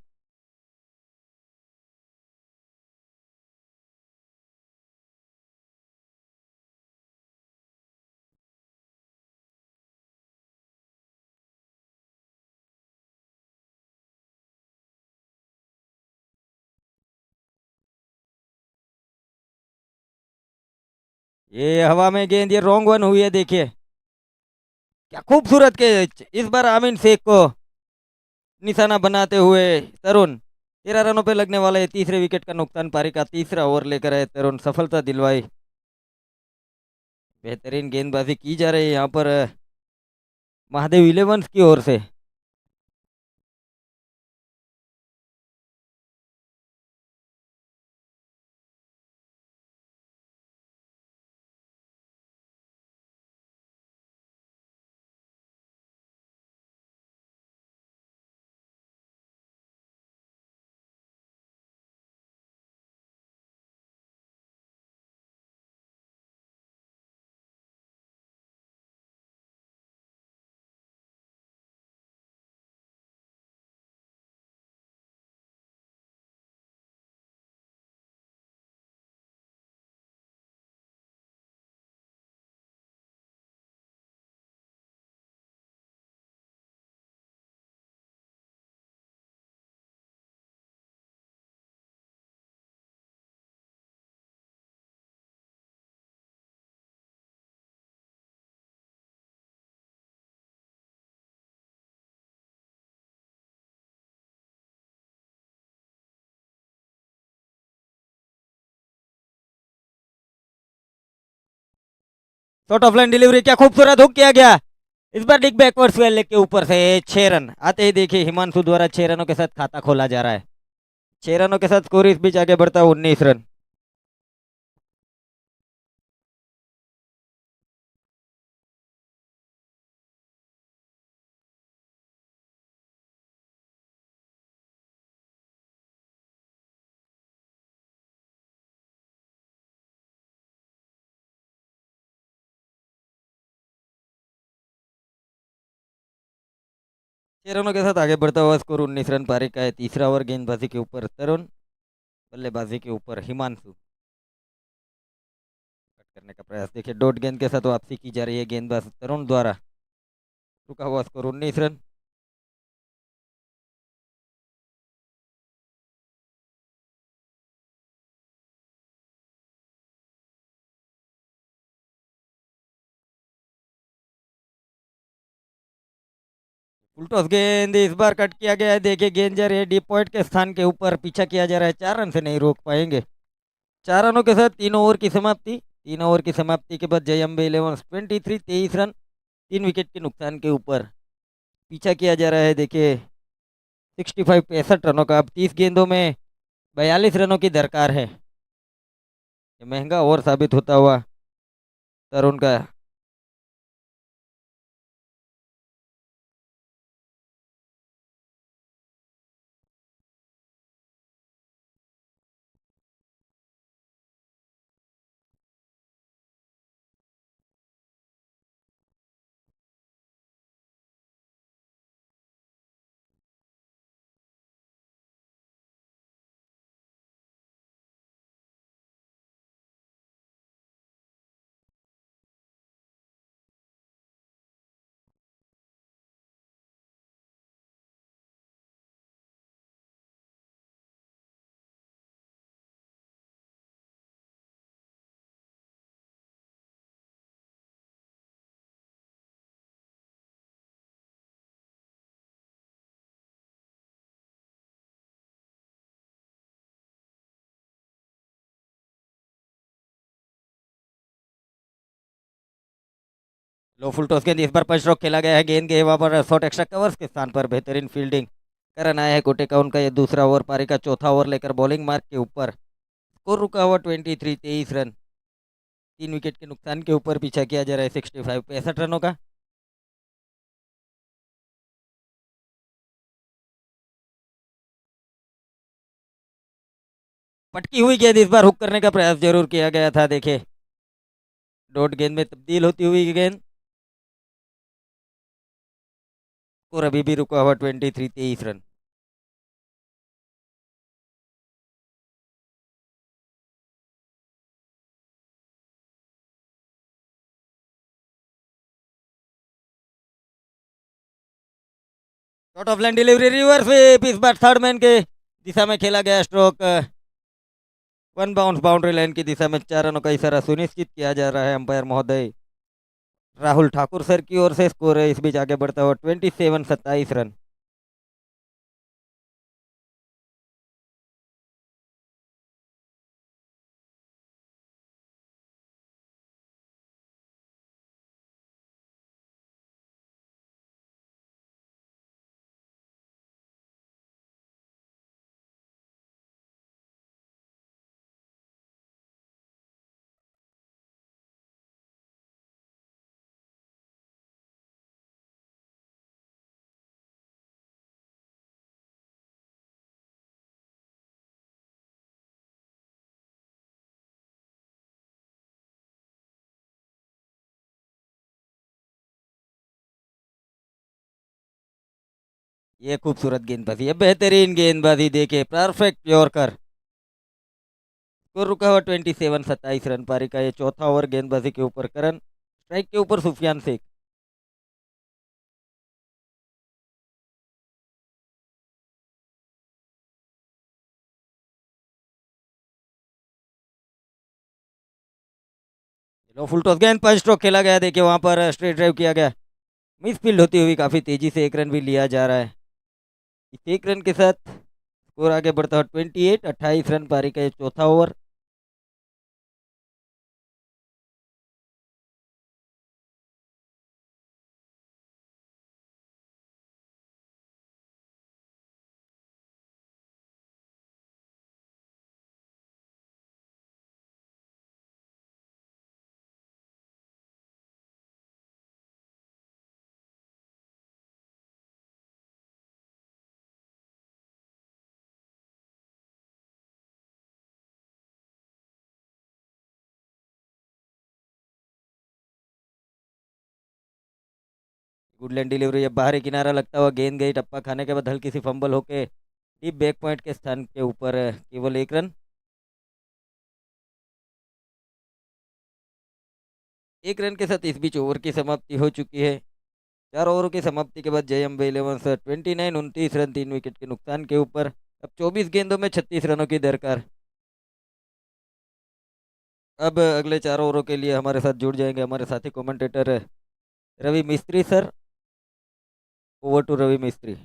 ये हवा में गेंद, ये रॉन्ग वन हुई है देखिए। क्या खूबसूरत कैच, इस बार आमीन शेख को निशाना बनाते हुए तरुण। 13 रनों पे लगने वाला है तीसरे विकेट का नुकसान। पारी का तीसरा ओवर लेकर आए तरुण, सफलता दिलवाई। बेहतरीन गेंदबाजी की जा रही है यहाँ पर महादेव इलेवंस की ओर से। शॉर्ट ऑफ लाइन डिलीवरी, क्या खूबसूरत हुक किया गया। इस बार डिग बैकवर्ड स्क्वायर लेग के ऊपर से 6 रन आते ही देखिए हिमांशु द्वारा 6 रनों के साथ खाता खोला जा रहा है। 6 रनों के साथ स्कोर इस बीच आगे बढ़ता है 19 रन। छह रनों के साथ आगे बढ़ता हुआ स्कोर 19 रन। पारी का है तीसरा ओवर। गेंदबाजी के ऊपर तरुण, बल्लेबाजी के ऊपर हिमांशु। कट करने का प्रयास देखिए, डॉट गेंद के साथ वापसी की जा रही है गेंदबाज तरुण द्वारा। रुका हुआ स्कोर 19 रन। फुल टॉस गेंद इस बार कट किया गया है देखिए, गेंद जा रही है डीप पॉइंट के स्थान के ऊपर, पीछा किया जा रहा है। 4 रन से नहीं रोक पाएंगे। 4 रनों के साथ 3 ओवर की समाप्ति। 3 ओवर की समाप्ति के बाद जय अम्बे 11 23 23 रन, 3 विकेट के नुकसान के ऊपर पीछा किया जा रहा है देखिए 65 रनों का। अब 30 गेंदों में 42 रनों की दरकार है। ये महंगा ओवर साबित होता हुआ तरुण का। लो फुल टॉस गेंद, इस बार पंच रॉक खेला गया है। गेंद के हवा पर शॉट एक्स्ट्रा कवर्स के स्थान पर बेहतरीन फील्डिंग करन आया है कोटे का। उनका ये दूसरा ओवर। पारी का चौथा ओवर लेकर बॉलिंग मार्क के ऊपर। स्कोर रुका हुआ 23 रन, 3 विकेट के नुकसान के ऊपर पीछा किया जा रहा है 65 रनों का। पटकी हुई गेंद, इस बार हुक करने का प्रयास जरूर किया गया था। देखे डॉट गेंद में तब्दील होती हुई गेंद, और अभी भी रुका हुआ 23 run. Short of line delivery, reverse sweep, इस बार थर्ड मैन के दिशा में खेला गया stroke. One bounce boundary line की दिशा में 4 रनों का इशारा सुनिश्चित किया जा रहा है अंपायर महोदय राहुल ठाकुर सर की ओर से। स्कोर है इस बीच आगे बढ़ता हुआ 27 27 रन। ये खूबसूरत गेंदबाजी है, बेहतरीन गेंदबाजी, देखे परफेक्ट यॉर्कर। स्कोर रुका हुआ 27 27 रन। पारी का ये चौथा ओवर गेंदबाजी के ऊपर करण, स्ट्राइक के ऊपर सुफियान शेख। लो फुल टॉस गेंद, पंच स्ट्रोक खेला गया। देखिए वहां पर स्ट्रेट ड्राइव किया गया, मिस फील्ड होती हुई काफी तेजी से एक रन भी लिया जा रहा है। इस एक रन के साथ स्कोर आगे बढ़ता हुआ 28 28 रन। पारी का ये चौथा ओवर। गुडलैंड डिलीवरी, अब बाहरी किनारा लगता हुआ गेंद गई टप्पा खाने के बाद हल्की सी फंबल होके डीप बैक पॉइंट के स्थान के ऊपर केवल एक रन। एक रन के साथ इस बीच ओवर की समाप्ति हो चुकी है। 4 ओवरों की समाप्ति के बाद जयम इलेवन 29 29 रन 3 विकेट के नुकसान के ऊपर। अब 24 गेंदों में 36 रनों की दरकार। अब अगले 4 ओवरों के लिए हमारे साथ जुड़ जाएंगे हमारे साथी commentator Ravi Mistry sir. Over to Ravi मिस्त्री।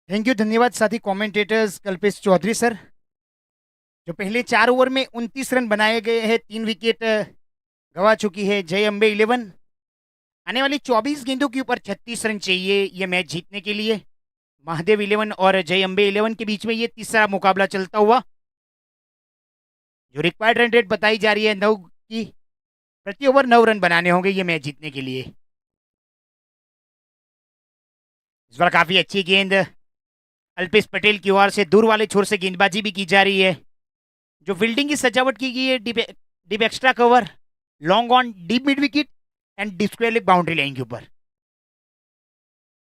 थैंक यू, धन्यवाद साथी कमेंटेटर्स कल्पेश चौधरी सर। जो पहले 4 ओवर में 29 रन बनाए गए हैं, 3 विकेट गंवा चुकी है जय अंबे 11। आने वाली 24 गेंदों के ऊपर 36 रन चाहिए ये मैच जीतने के लिए। महादेव 11 और जय अंबे 11 के बीच में ये तीसरा मुकाबला चलता हुआ। जो रिक्वायर्ड रन रेट बताई जा रही है 9 की, प्रति ओवर 9 रन बनाने होंगे ये मैच जीतने के लिए। इस बार काफी अच्छी गेंद अल्पेश पटेल की ओर से दूर वाले छोर से गेंदबाजी भी की जा रही है। जो फील्डिंग की सजावट की गई है, deep extra cover, long on, deep mid wicket and deep square leg boundary line के ऊपर।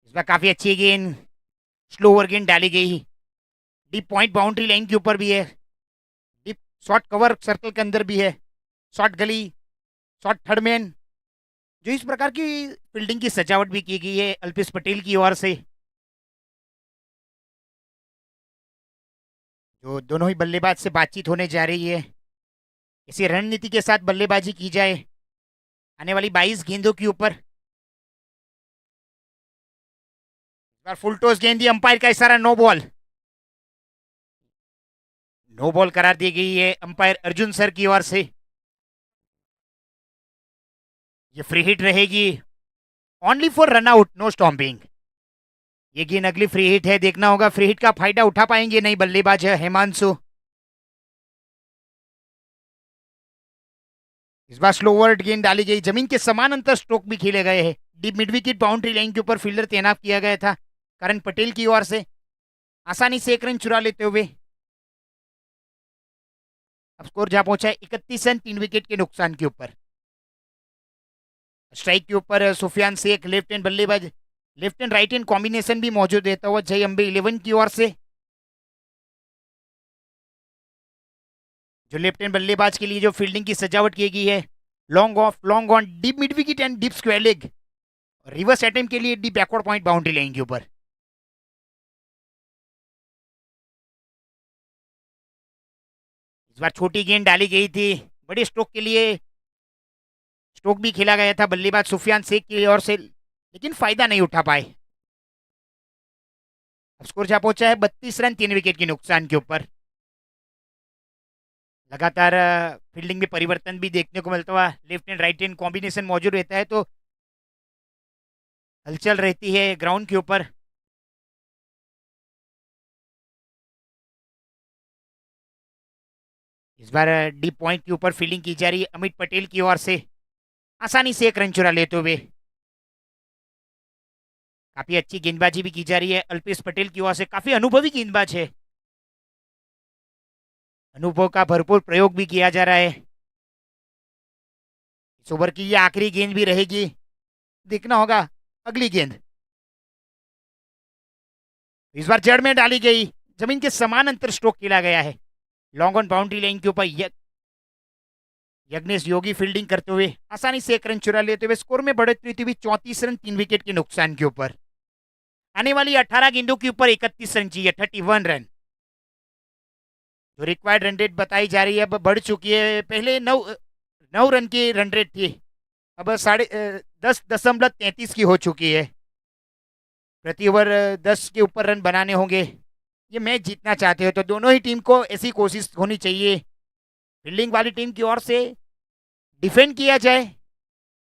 इस बार काफी अच्छी गेंद स्लो ओवर गेंद डाली गई, डीप पॉइंट बाउंड्री लाइन के ऊपर भी है, डीप शॉर्ट कवर सर्कल के अंदर भी है, शॉर्ट गली, शॉर्ट थर्ड मैन। जो इस प्रकार की फील्डिंग की सजावट भी की गई है अल्पेश पटेल की ओर से। जो दोनों ही बल्लेबाज से बातचीत होने जा रही है, इसी रणनीति के साथ बल्लेबाजी की जाए आने वाली 22 गेंदों के ऊपर। इस बार फुल टॉस गेंद दी, अंपायर का इशारा नो बॉल। नो बॉल करार दी गई है अंपायर अर्जुन सर की ओर से। ये फ्री हिट रहेगी, only for run out, no stumping. ये गेंद अगली फ्री हिट है, देखना होगा फ्री हिट का फायदा उठा पाएंगे नहीं बल्लेबाज है हिमांशु। इस बार स्लो ओवर गेंद डाली गई, जमीन के समानांतर स्ट्रोक भी खेले गए हैं, deep mid wicket boundary line के ऊपर फील्डर तैनात किया गया था करण पटेल की ओर से, आसानी से 1 रन चुरा लेते हुए। अब स्कोर जहां पहुंचा है 31 रन 3 विकेट के नुकसान के ऊपर। स्ट्राइक के ऊपर सुफियान शेख लेफ्ट हैंड बल्लेबाज, left and right hand combination भी मौजूद रहता हुआ जय अंबे 11 की ओर से। जो लेफ्ट हैंड बल्लेबाज के लिए जो फील्डिंग की सजावट की गई है, long off, long on, deep mid wicket and deep square leg, reverse attempt के लिए deep backward point boundary line के ऊपर। इस बार छोटी गेंद डाली गई थी, बड़े स्ट्रोक के लिए स्ट्रोक भी खेला गया था बल्लेबाज सुफियान शेख की ओर से, लेकिन फायदा नहीं उठा पाए। अब स्कोर जहां पहुंचा है 32 रन 3 विकेट के नुकसान के ऊपर। लगातार फील्डिंग में परिवर्तन भी देखने को मिलता हुआ, left and right hand combination मौजूद रहता है तो हलचल रहती है ग्राउंड के ऊपर। इस बार डीप पॉइंट के ऊपर फील्डिंग की जा रही है अमित पटेल की ओर से, आसानी से 1 रन चुरा लेते हुए। काफी अच्छी गेंदबाजी भी की जा रही है अल्पेश पटेल की ओर से, काफी अनुभवी गेंदबाज है, अनुभव का भरपूर प्रयोग भी किया जा रहा है। इस ओवर की ये आखिरी गेंद भी रहेगी, देखना होगा अगली गेंद। इस बार जड़ में डाली गई, जमीन के समानांतर स्ट्रोक खेला गया है, लॉन्ग ऑन बाउंड्री लाइन के ऊपर यज्ञेश योगी फील्डिंग करते हुए आसानी से 1 रन चुरा लेते हुए स्कोर में बढ़ोतरी हुई 34 रन 3 विकेट के नुकसान के ऊपर। आने वाली 18 गेंदों के ऊपर 31 रन चाहिए, 31 रन। जो रिक्वायर्ड रन रेट बताई जा रही है अब बढ़ चुकी है, पहले 9 रन की रन रेट थी, अब 10.33 की हो चुकी है। प्रति ओवर 10 के ऊपर रन बनाने होंगे ये मैच जीतना चाहते हो तो दोनों ही टीम को ऐसी कोशिश होनी चाहिए, फील्डिंग वाली टीम की ओर से डिफेंड किया जाए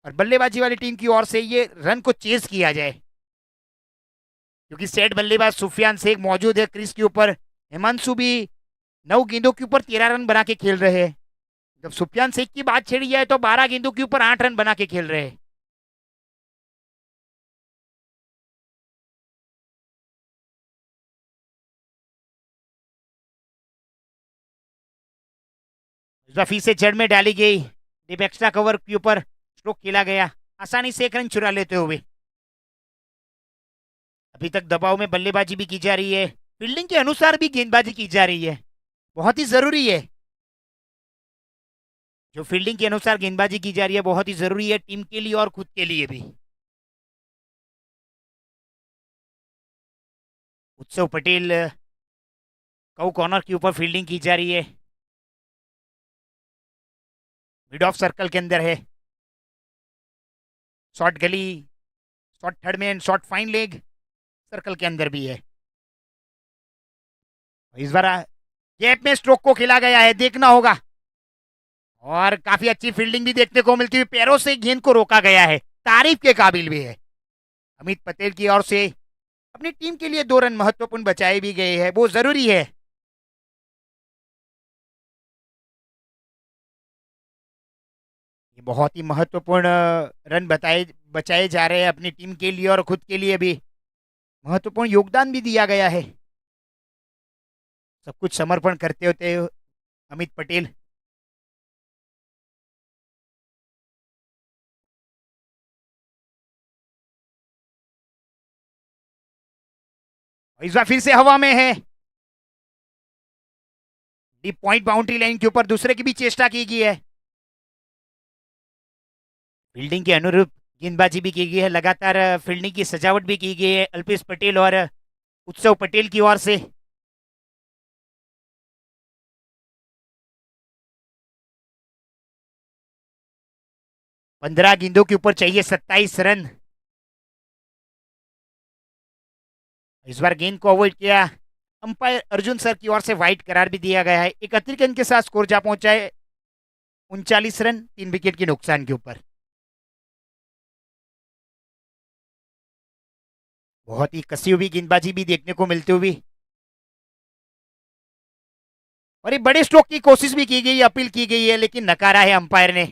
और बल्लेबाजी वाली टीम की ओर से ये रन को चेज किया जाए। क्योंकि सेट बल्लेबाज सुफियान शेख मौजूद है क्रीज के ऊपर, हिमांशु भी 9 गेंदों के ऊपर 13 रन बना के खेल रहे हैं। जब सुफियान शेख की बात छेड़ी जाए तो 12 गेंदों के ऊपर 8 रन बना के खेल रहे हैं। रफी से जड़ में डाली गई, डीप एक्स्ट्रा कवर के ऊपर स्ट्रोक खेला गया, आसानी से 1 रन चुरा लेते हुए। अभी तक दबाव में बल्लेबाजी भी की जा रही है, फील्डिंग के अनुसार भी गेंदबाजी की जा रही है, बहुत ही जरूरी है। जो फील्डिंग के अनुसार गेंदबाजी की जा रही है बहुत ही जरूरी है टीम के लिए और खुद के लिए भी। उत्सव पटेल कऊ कॉर्नर के ऊपर फील्डिंग की जा रही है, मिड ऑफ सर्कल के अंदर है, शॉर्ट गली, short third man, short fine leg circle के अंदर भी है। इस बार गैप में स्ट्रोक को खेला गया है, देखना होगा। और काफी अच्छी फील्डिंग भी देखने को मिलती हुई, पैरों से गेंद को रोका गया है, तारीफ के काबिल भी है। अमित पटेल की ओर से अपनी टीम के लिए 2 रन महत्वपूर्ण बचाए भी गए हैं, वो जरूरी है। ये बहुत ही महत्वपूर्ण रन बताए बचाए जा रहे हैं अपनी टीम के लिए और खुद के लिए भी महत्वपूर्ण योगदान भी दिया गया है। सब कुछ समर्पण करते होते अमित पटेल। इस बार फिर से हवा में है, डीप पॉइंट बाउंड्री लाइन के ऊपर दूसरे की भी चेष्टा की गई है। फील्डिंग के अनुरूप गेंदबाजी भी की गई है, लगातार फील्डिंग की सजावट भी की गई है अल्पेश पटेल और उत्सव पटेल की ओर से। पंद्रह गेंदों के ऊपर चाहिए 27 रन। इस बार गेंद को अवॉइड किया अंपायर अर्जुन सर की ओर से, वाइड करार भी दिया गया है। एक अतिरिक्त रन के साथ स्कोर जा पहुंचा है 39 रन, 3 विकेट के नुकसान के ऊपर। बहुत ही कसी हुई गेंदबाजी भी देखने को मिलती हुई, और एक बड़े स्ट्रोक की कोशिश भी की गई, अपील की गई है, लेकिन नकारा है अंपायर ने।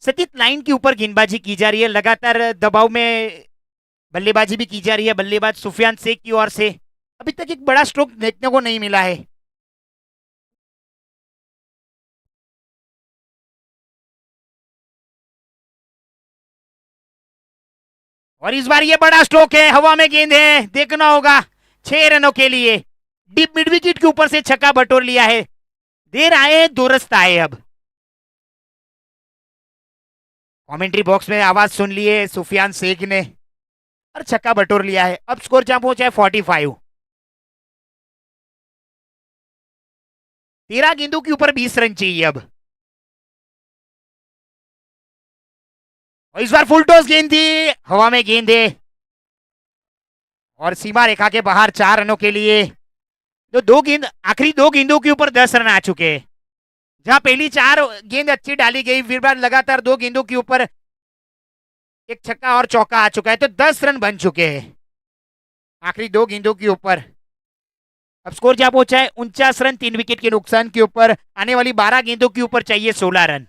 सतीत लाइन के ऊपर गेंदबाजी की जा रही है, लगातार दबाव में बल्लेबाजी भी की जा रही है बल्लेबाज सुफियान शेख की ओर से। अभी तक एक बड़ा स्ट्रोक देखने को नहीं मिला है। और इस बार ये बड़ा स्ट्रोक है, हवा में गेंद है, देखना होगा। 6 रनों के लिए डीप मिड विकेट के ऊपर से छक्का बटोर लिया है। देर आए दुरुस्त आए। अब कमेंट्री बॉक्स में आवाज सुन लिए सुफियान शेख ने और छक्का बटोर लिया है। अब स्कोर जहां पहुंचा है 45। 13 गेंदों के ऊपर 20 रन चाहिए अब। और इस बार फुल टॉस गेंद थी, हवा में गेंद है और सीमा रेखा के बाहर 4 रनों के लिए। तो आखिरी 2 गेंदों के ऊपर 10 रन आ चुके हैं। जहां पहली 4 गेंद अच्छी डाली गई, फिर बाद लगातार 2 गेंदों के ऊपर एक छक्का और चौका आ चुका है, तो 10 रन बन चुके हैं आखिरी 2 गेंदों के ऊपर। अब स्कोर जहां पहुंचा है 49 रन, 3 विकेट के नुकसान के ऊपर। आने वाली 12 गेंदों के ऊपर चाहिए 16 रन।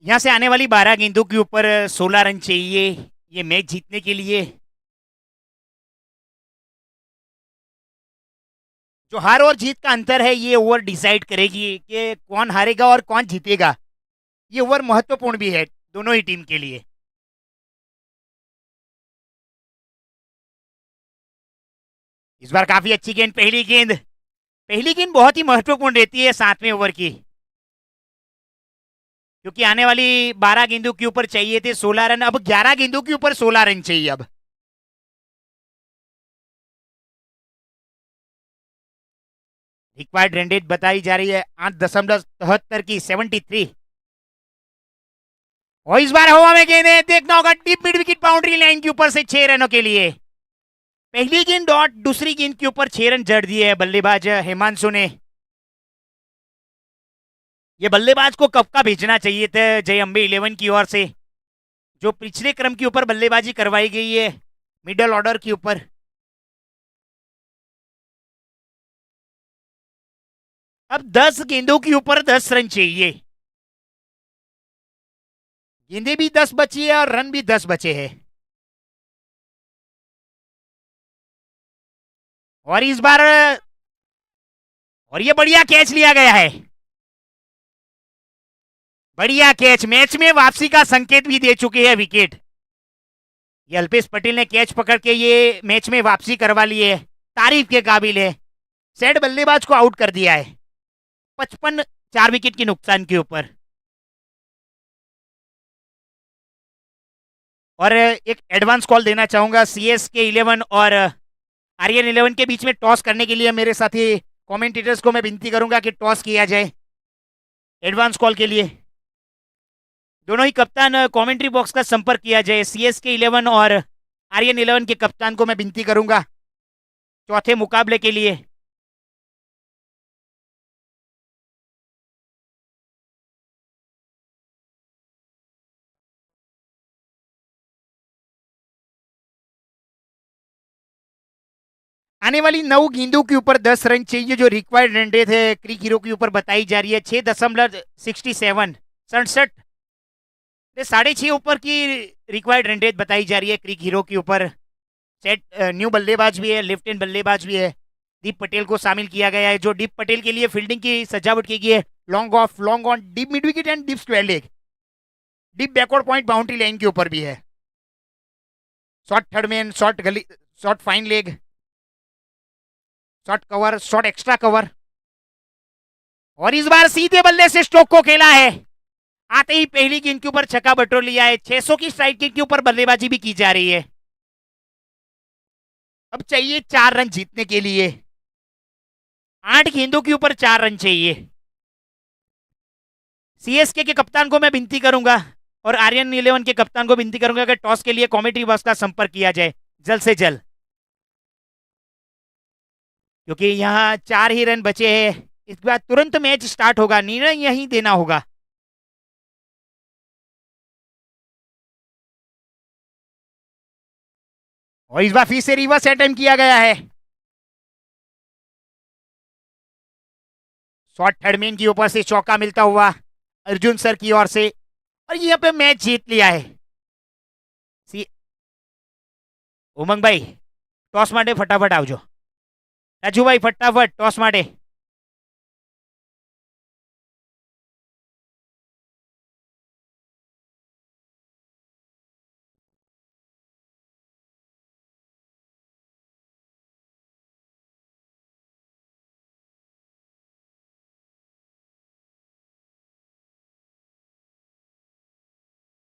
यहां से आने वाली 12 गेंदों के ऊपर 16 रन चाहिए ये मैच जीतने के लिए। जो हार और जीत का अंतर है, ये ओवर डिसाइड करेगी कि कौन हारेगा और कौन जीतेगा। ये ओवर महत्वपूर्ण भी है दोनों ही टीम के लिए। इस बार काफी अच्छी गेंद, पहली गेंद बहुत ही महत्वपूर्ण रहती है 7वें ओवर की, क्योंकि आने वाली 12 गेंदों के ऊपर चाहिए थे 16 रन। अब 11 गेंदों के ऊपर 16 रन चाहिए अब। रिक्वायर्ड रन रेट बताई जा रही है 8.73 की, 73। और इस बार हवा में गेंद है, देखना होगा deep mid wicket boundary line के ऊपर से 6 रनों के लिए। पहली गेंद डॉट, दूसरी गेंद के ऊपर 6 रन जड़ दिए है बल्लेबाज हिमांशु ने। ये बल्लेबाज को कब का भेजना चाहिए था जय अंबे 11 की ओर से, जो पिछले क्रम के ऊपर बल्लेबाजी करवाई गई है मिडल ऑर्डर के ऊपर। अब 10 गेंदों के ऊपर 10 रन चाहिए। गेंदे भी 10 बची है और रन भी 10 बचे हैं। और इस बार और ये बढ़िया कैच लिया गया है। बढ़िया कैच, मैच में वापसी का संकेत भी दे चुके हैं विकेट। ये अल्पेश पटेल ने कैच पकड़ के ये मैच में वापसी करवा ली है, तारीफ के काबिल है। सेट बल्लेबाज को आउट कर दिया है 55 4 विकेट के नुकसान के ऊपर। और एक एडवांस कॉल देना चाहूंगा CSK 11 और आर्यन 11 के बीच में टॉस करने के लिए मेरे साथी कमेंटेटर्स को मैं विनती करूंगा कि टॉस किया जाए एडवांस कॉल के लिए। दोनों ही कप्तान कमेंट्री बॉक्स का संपर्क किया जाए। CSK 11 और आर्यन 11 के कप्तान को मैं विनती करूंगा चौथे मुकाबले के लिए। आने वाली 9 गेंदों के ऊपर 10 रन चाहिए जो रिक्वायर्ड रन रेट है क्रिक हीरो के ऊपर बताई जा रही है 6.67 67 6.5 ऊपर की रिक्वायर्ड रन रेट बताई जा रही है क्रिक हीरो के ऊपर। सेट न्यू बल्लेबाज भी है, लेफ्ट हैंड बल्लेबाज भी है। दीप पटेल को शामिल किया गया है जो दीप पटेल के लिए फील्डिंग की सजावट की गई है। Long off, long on, deep mid wicket and deep square leg, deep backward point boundary line के ऊपर भी है। शॉर्ट थर्ड मैन, शॉर्ट गली, short fine leg, short cover, short extra cover. और इस बार सीधे बल्ले से स्ट्रोक को खेला है। आते ही पहली गेंद के ऊपर छक्का बटोर लिया है। 600 की स्ट्राइक रेट के ऊपर बल्लेबाजी भी की जा रही है। अब चाहिए 4 रन जीतने के लिए। 8 गेंदों के ऊपर 4 रन चाहिए। CSK के कप्तान को मैं विनती करूंगा और आर्यन 11 के कप्तान को विनती करूंगा कि टॉस के लिए कमेंट्री बॉक्स का संपर्क किया जाए जल्द से जल्द, क्योंकि यहाँ 4 ही रन बचे हैं। इसके बाद तुरंत मैच स्टार्ट होगा, निर्णय यहीं देना होगा। और इस बार फिर से रिवर्स अटेम्प्ट किया गया है। शॉर्ट थर्ड मैन के ऊपर से चौका मिलता हुआ अर्जुन सर की ओर से, और यहाँ पे मैच जीत लिया है। उमंग भाई टॉस माटे फटाफट आवजो। राजू भाई फटाफट टॉस माटे।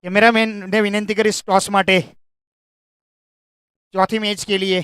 કેમેરામેન ને વિનંતી કરીશ ટોસ માટે चौथी मैच के लिए।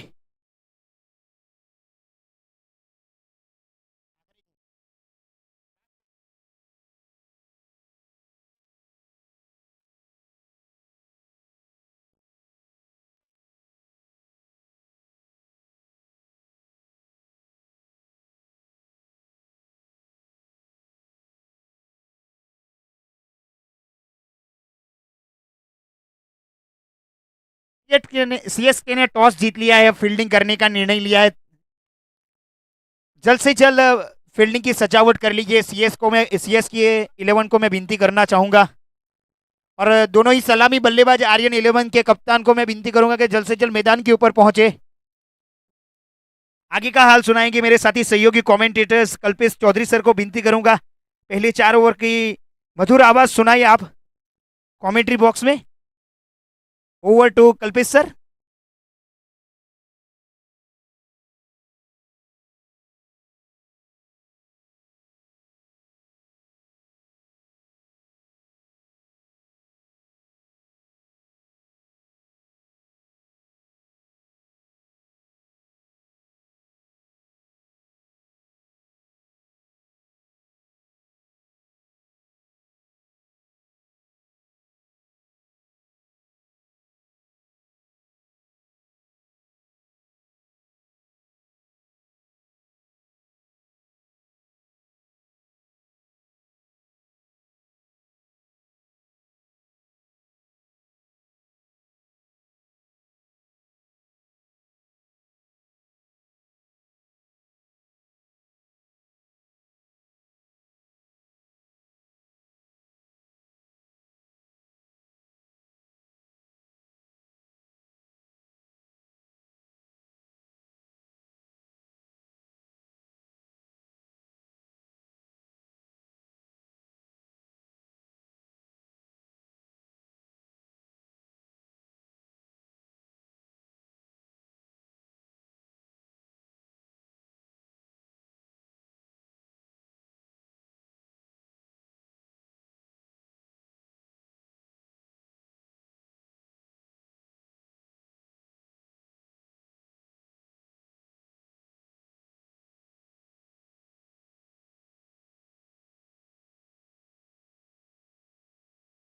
CSK ने टॉस जीत लिया है, फील्डिंग करने का निर्णय लिया है। जल्द से जल्द फील्डिंग की सजावट कर लीजिए। CSK 11 को मैं विनती करना चाहूंगा, और दोनों ही सलामी बल्लेबाज आर्यन 11 के कप्तान को मैं विनती करूंगा कि जल्द से जल्द मैदान के ऊपर पहुंचे। आगे का हाल सुनाएंगे मेरे साथी सहयोगी कमेंटेटर्स कल्पेश चौधरी सर को विनती करूंगा पहले 4 ओवर की मधुर आवाज सुनाइए आप कमेंट्री बॉक्स में। Over to Kalpesh sir.